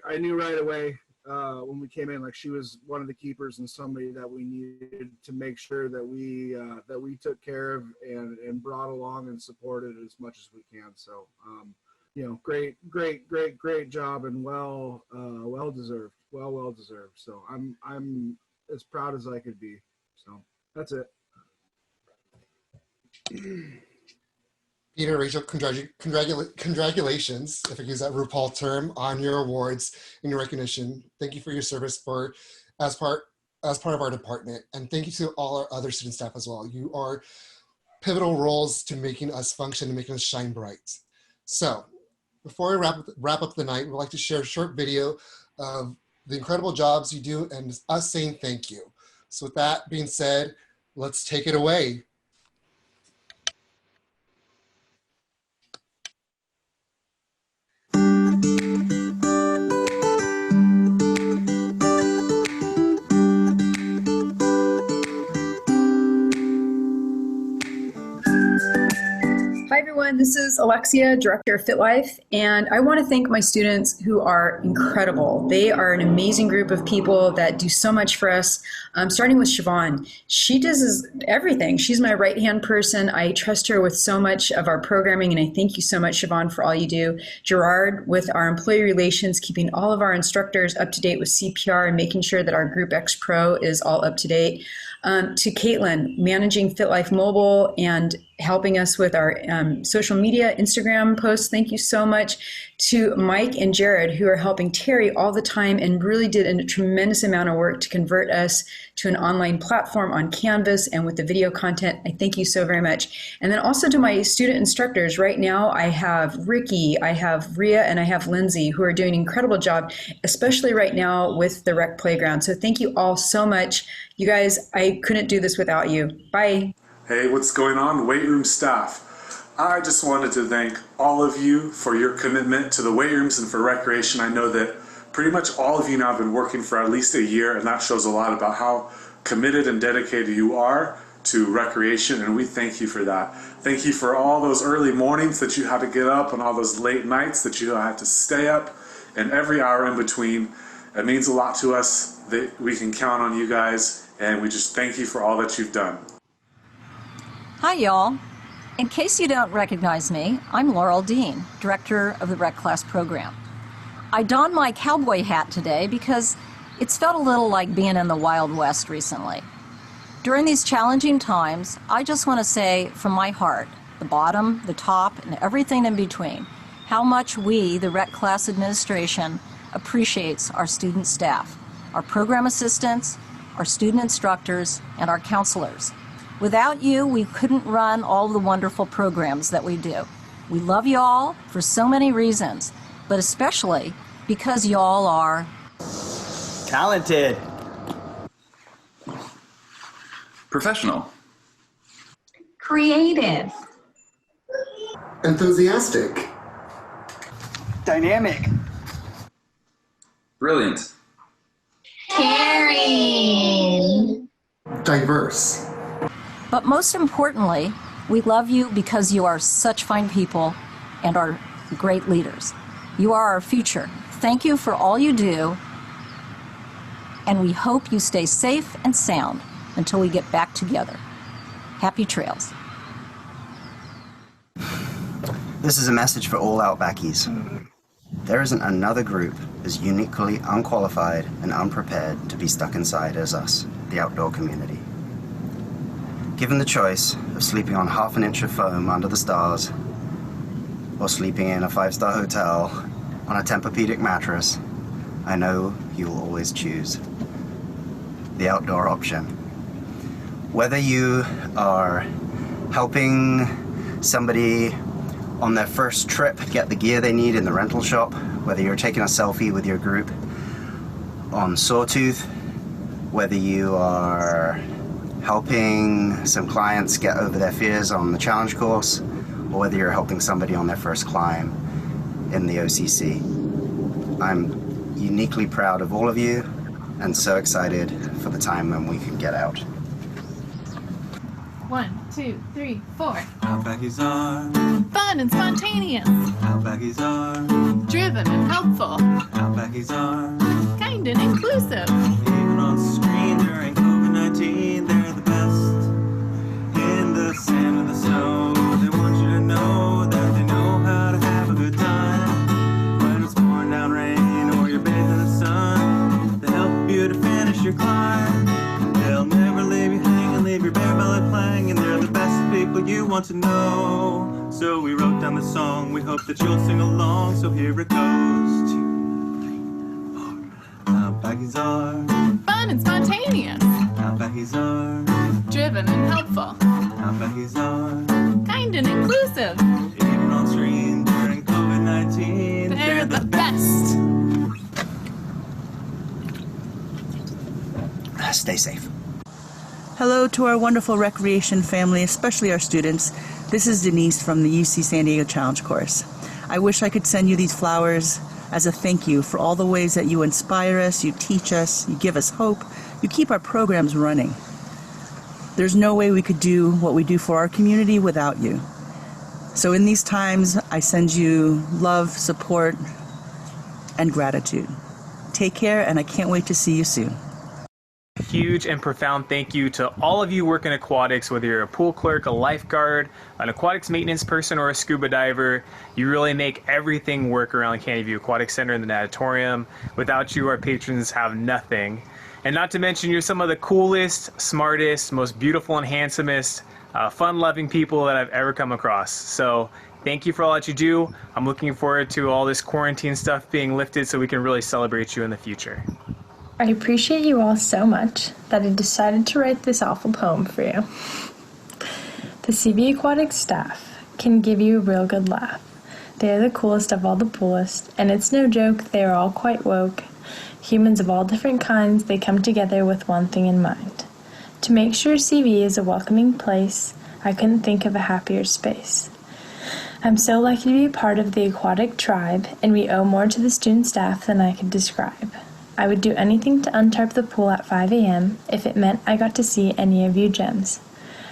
I knew right away when we came in, like, she was one of the keepers and somebody that we needed to make sure that we took care of and brought along and supported as much as we can. So great job, and well deserved. So I'm as proud as I could be. So that's it. Peter, Rachel, congratulations, if I use that RuPaul term, on your awards and your recognition. Thank you for your service as part of our department. And thank you to all our other student staff as well. You are pivotal roles to making us function and making us shine bright. So before we wrap up the night, we'd like to share a short video of the incredible jobs you do and us saying thank you. So with that being said, let's take it away. Hi everyone, This is Alexia, Director of Fit Life, and I want to thank my students who are incredible. They are an amazing group of people that do so much for us, starting with Siobhan. She does everything. She's my right-hand person. I trust her with so much of our programming, and I thank you so much, Siobhan, for all you do. Gerard, with our employee relations, keeping all of our instructors up to date with CPR and making sure that our Group X Pro is all up to date. To Caitlyn, managing Fit Life Mobile and helping us with our social media, Instagram posts. Thank you so much. To Mike and Gerard, who are helping Terry all the time and really did a tremendous amount of work to convert us to an online platform on Canvas and with the video content. I thank you so very much. And then also to my student instructors. Right now, I have Ricky, I have Rhea, and I have Lindsay, who are doing an incredible job, especially right now with the Rec Playground. So thank you all so much. You guys, I couldn't do this without you. Bye. Hey, what's going on, weight room staff? I just wanted to thank all of you for your commitment to the weight rooms and for recreation. I know that pretty much all of you now have been working for at least a year, and that shows a lot about how committed and dedicated you are to recreation, and we thank you for that. Thank you for all those early mornings that you had to get up and all those late nights that you had to stay up and every hour in between. It means a lot to us that we can count on you guys, and we just thank you for all that you've done. Hi, y'all. In case you don't recognize me, I'm Laurel Dean, Director of the Rec Class Program. I donned my cowboy hat today because it's felt a little like being in the Wild West recently. During these challenging times, I just want to say from my heart, the bottom, the top, and everything in between, how much we, the Rec Class Administration, appreciates our student staff, our program assistants, our student instructors, and our counselors. Without you, we couldn't run all the wonderful programs that we do. We love you all for so many reasons, but especially because y'all are talented, professional, creative, enthusiastic, dynamic, brilliant, caring, diverse. But most importantly, we love you because you are such fine people and are great leaders. You are our future. Thank you for all you do, and we hope you stay safe and sound until we get back together. Happy trails. This is a message for all Outbackies. There isn't another group as uniquely unqualified and unprepared to be stuck inside as us, the outdoor community. Given the choice of sleeping on half an inch of foam under the stars or sleeping in a 5-star hotel on a Tempur-Pedic mattress, I know you will always choose the outdoor option. Whether you are helping somebody on their first trip get the gear they need in the rental shop, whether you're taking a selfie with your group on Sawtooth, whether you are helping some clients get over their fears on the challenge course, or whether you're helping somebody on their first climb in the OCC. I'm uniquely proud of all of you and so excited for the time when we can get out. 1, 2, 3, 4. Outbackies are Fun and spontaneous. Outbackies are Driven and helpful. Outbackies are Kind and inclusive. even on screen during COVID-19. They're the best in the sand and the snow. They want you to know that they know how to have a good time when it's pouring down rain or you're bathed in the sun. They help you to finish your climb. They'll never leave you hanging, leave your bare belly playing, and they're the best people you want to know. So we wrote down the song, we hope that you'll sing along. So here it goes. 2, 3, 4. Outbackies are Fun and spontaneous. Outbackies are Driven and helpful. Outbackies are Kind and inclusive. even on screen during COVID-19. They're the best. Stay safe. Hello to our wonderful recreation family, especially our students. This is Denise from the UC San Diego Challenge Course. I wish I could send you these flowers as a thank you for all the ways that you inspire us, you teach us, you give us hope, you keep our programs running. There's no way we could do what we do for our community without you. So in these times, I send you love, support, and gratitude. Take care, and I can't wait to see you soon. Huge and profound thank you to all of you working aquatics, whether you're a pool clerk, a lifeguard, an aquatics maintenance person, or a scuba diver. You really make everything work around Candy View Aquatic Center and the natatorium. Without you, our patrons have nothing. And not to mention, you're some of the coolest, smartest, most beautiful and handsomest, fun-loving people that I've ever come across. So thank you for all that you do. I'm looking forward to all this quarantine stuff being lifted so we can really celebrate you in the future. I appreciate you all so much that I decided to write this awful poem for you. The CB Aquatic staff can give you a real good laugh. They are the coolest of all the poolest, and it's no joke, they are all quite woke. Humans of all different kinds, they come together with one thing in mind. To make sure CB is a welcoming place, I couldn't think of a happier space. I'm so lucky to be a part of the aquatic tribe, and we owe more to the student staff than I could describe. I would do anything to untarp the pool at 5 a.m. if it meant I got to see any of you gems.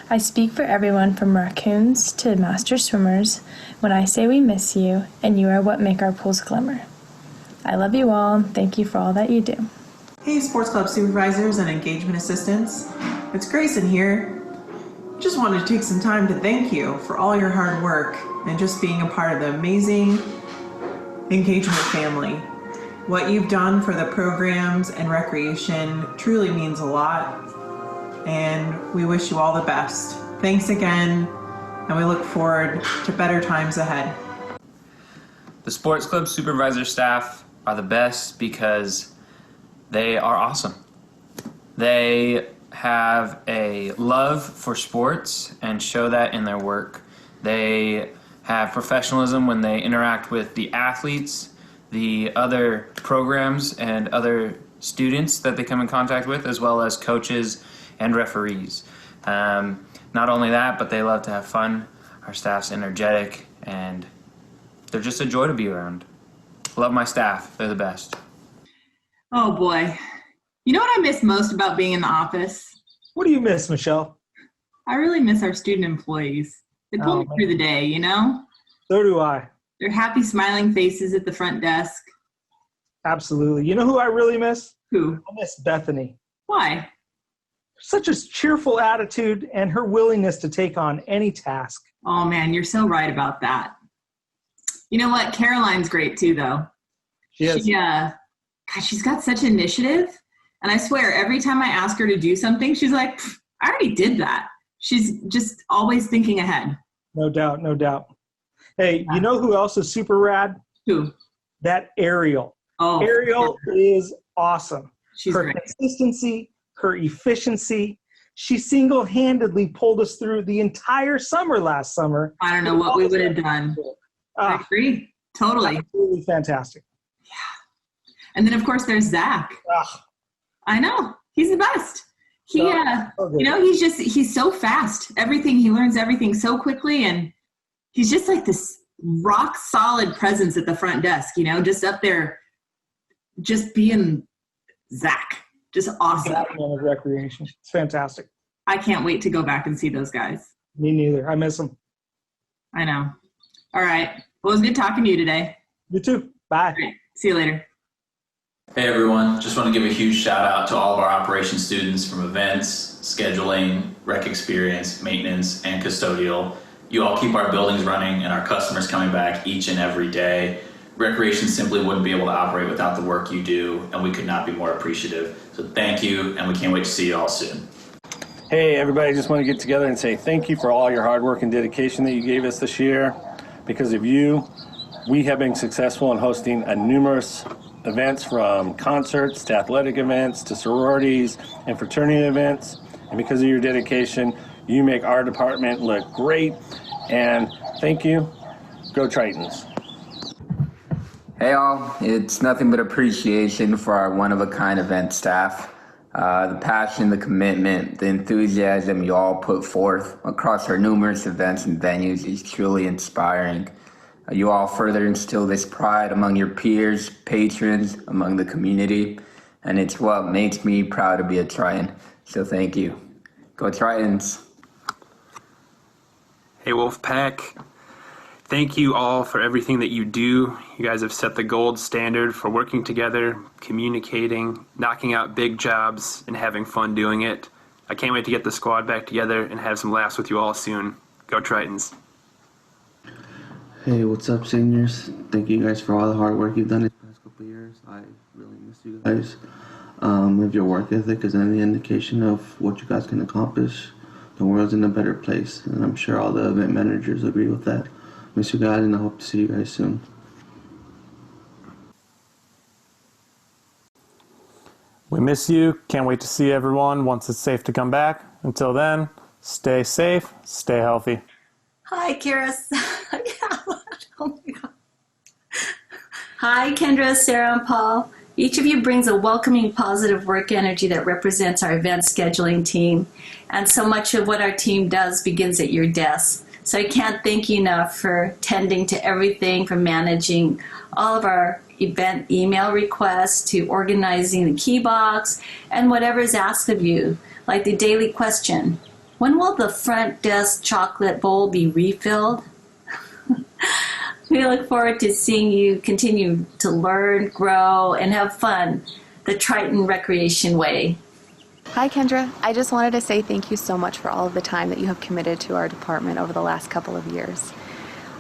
I speak for everyone from raccoons to master swimmers when I say we miss you, and you are what make our pools glimmer. I love you all, and thank you for all that you do. Hey, sports club supervisors and engagement assistants. It's Grayson here. Just wanted to take some time to thank you for all your hard work and just being a part of the amazing engagement family. What you've done for the programs and recreation truly means a lot, and we wish you all the best. Thanks again, and we look forward to better times ahead. The sports club supervisor staff are the best because they are awesome. They have a love for sports and show that in their work. They have professionalism when they interact with the athletes, the other programs and other students that they come in contact with, as well as coaches and referees. Not only that, but they love to have fun. Our staff's energetic and they're just a joy to be around. Love my staff, they're the best. Oh boy. You know what I miss most about being in the office? What do you miss, Michelle? I really miss our student employees. They pull me through the day, you know? So do I. Their happy, smiling faces at the front desk. Absolutely. You know who I really miss? Who? I miss Bethany. Why? Such a cheerful attitude and her willingness to take on any task. Oh man, you're so right about that. You know what? Caroline's great too, though. She is. God, she's got such initiative. And I swear, every time I ask her to do something, she's like, I already did that. She's just always thinking ahead. No doubt, no doubt. Hey, you know who else is super rad? Who? That Ariel. Oh, Ariel is awesome. She's her great. Consistency, her efficiency. She single-handedly pulled us through the entire summer last summer. I don't know what we would have done. I agree. Totally. Absolutely fantastic. And then, of course, there's Zach. I know. He's the best. He, you know, he's so fast. He learns everything so quickly. And he's just like this rock solid presence at the front desk, you know, just up there, just being Zach. Just awesome. Batman of recreation. It's fantastic. I can't wait to go back and see those guys. Me neither. I miss them. I know. All right. Well, it was good talking to you today. You too. Bye. All right. See you later. Hey everyone, just want to give a huge shout out to all of our operations students from events, scheduling, rec experience, maintenance, and custodial. You all keep our buildings running and our customers coming back each and every day. Recreation simply wouldn't be able to operate without the work you do, and we could not be more appreciative. So thank you, and we can't wait to see you all soon. Hey everybody, I just want to get together and say thank you for all your hard work and dedication that you gave us this year. Because of you, we have been successful in hosting numerous events, from concerts to athletic events to sororities and fraternity events. And because of your dedication, you make our department look great. And thank you. Go Tritons. Hey all, it's nothing but appreciation for our one-of-a-kind event staff. The passion, the commitment, the enthusiasm you all put forth across our numerous events and venues is truly inspiring. You all further instill this pride among your peers, patrons, among the community, and it's what makes me proud to be a Triton. So thank you. Go Tritons. Hey Wolfpack. Thank you all for everything that you do. You guys have set the gold standard for working together, communicating, knocking out big jobs, and having fun doing it. I can't wait to get the squad back together and have some laughs with you all soon. Go Tritons. Hey, what's up, seniors? Thank you guys for all the hard work you've done these past couple of years. I really miss you guys. If your work ethic is any indication of what you guys can accomplish, the world's in a better place, and I'm sure all the event managers agree with that. Miss you guys, and I hope to see you guys soon. We miss you. Can't wait to see everyone once it's safe to come back. Until then, stay safe, stay healthy. Hi, Kara. Oh my God. Hi, Kendra, Sarah, and Paul. Each of you brings a welcoming, positive work energy that represents our event scheduling team. And so much of what our team does begins at your desk. So I can't thank you enough for tending to everything from managing all of our event email requests to organizing the key box and whatever is asked of you, like the daily question, when will the front desk chocolate bowl be refilled? We look forward to seeing you continue to learn, grow, and have fun the Triton Recreation way. Hi, Kendra. I just wanted to say thank you so much for all of the time that you have committed to our department over the last couple of years.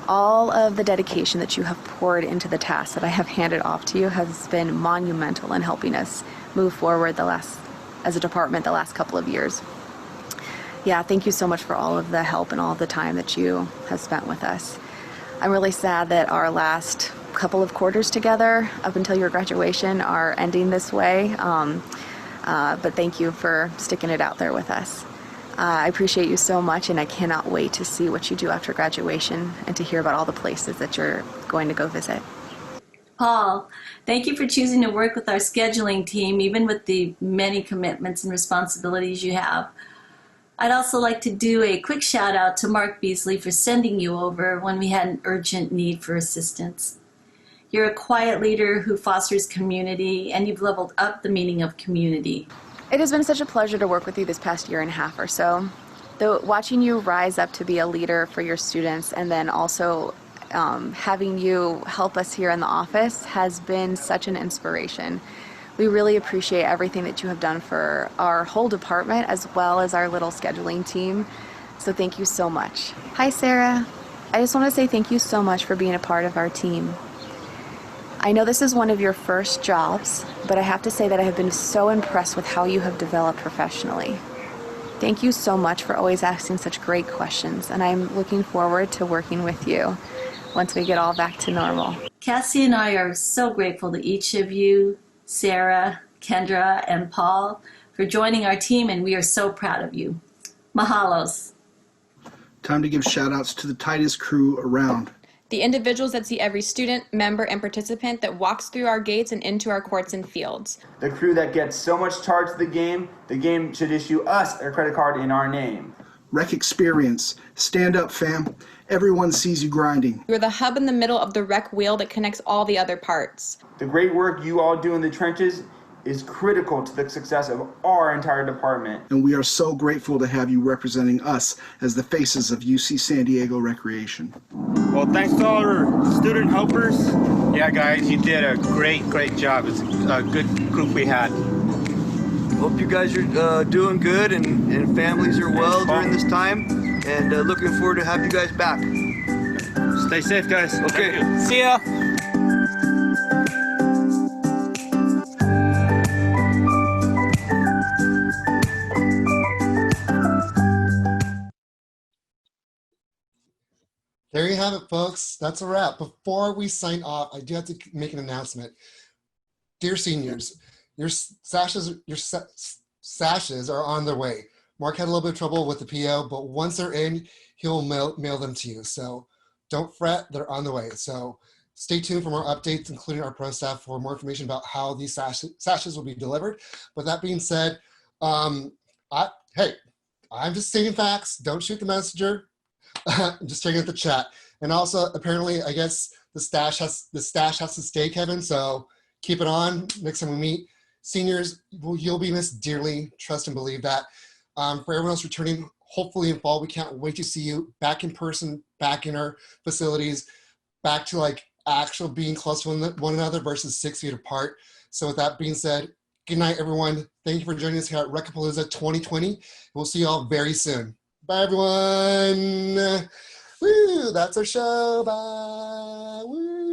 All of the dedication that you have poured into the tasks that I have handed off to you has been monumental in helping us move forward as a department the last couple of years. Yeah, thank you so much for all of the help and all of the time that you have spent with us. I'm really sad that our last couple of quarters together up until your graduation are ending this way. But thank you for sticking it out there with us. I appreciate you so much, and I cannot wait to see what you do after graduation and to hear about all the places that you're going to go visit. Paul, thank you for choosing to work with our scheduling team, even with the many commitments and responsibilities you have. I'd also like to do a quick shout out to Mark Beasley for sending you over when we had an urgent need for assistance. You're a quiet leader who fosters community, and you've leveled up the meaning of community. It has been such a pleasure to work with you this past year and a half or so. Watching you rise up to be a leader for your students, and then also having you help us here in the office has been such an inspiration. We really appreciate everything that you have done for our whole department as well as our little scheduling team. So thank you so much. Hi, Sarah. I just want to say thank you so much for being a part of our team. I know this is one of your first jobs, but I have to say that I have been so impressed with how you have developed professionally. Thank you so much for always asking such great questions, and I'm looking forward to working with you once we get all back to normal. Cassie and I are so grateful to each of you, Sarah, Kendra, and Paul, for joining our team, and we are so proud of you. Mahalos. Time to give shout outs to the tightest crew around. The individuals that see every student, member, and participant that walks through our gates and into our courts and fields. The crew that gets so much charge to the game should issue us a credit card in our name. Rec experience. Stand up, fam. Everyone sees you grinding. You're the hub in the middle of the rec wheel that connects all the other parts. The great work you all do in the trenches is critical to the success of our entire department. And we are so grateful to have you representing us as the faces of UC San Diego Recreation. Well, thanks to all our student helpers. Yeah, guys, you did a great job. It's a good group we had. Hope you guys are doing good and families are well during this time. And looking forward to have you guys back. Stay safe, guys. Okay. See ya. There you have it, folks. That's a wrap. Before we sign off, I do have to make an announcement. Dear seniors, your sashes are on their way. Mark had a little bit of trouble with the PO, but once they're in, he'll mail them to you. So don't fret, they're on the way. So stay tuned for more updates, including our pro staff, for more information about how these sashes will be delivered. But that being said, hey, I'm just stating facts. Don't shoot the messenger. I'm just checking at the chat. And also, apparently, I guess the stash has to stay, Kevin. So keep it on. Next time we meet, seniors, you'll be missed dearly. Trust and believe that. For everyone else returning, hopefully in fall. We can't wait to see you back in person, back in our facilities, back to like actual being close to one another versus 6 feet apart. So with that being said, good night, everyone. Thank you for joining us here at Recapalooza 2020. We'll see you all very soon. Bye, everyone. Woo, that's our show. Bye. Woo.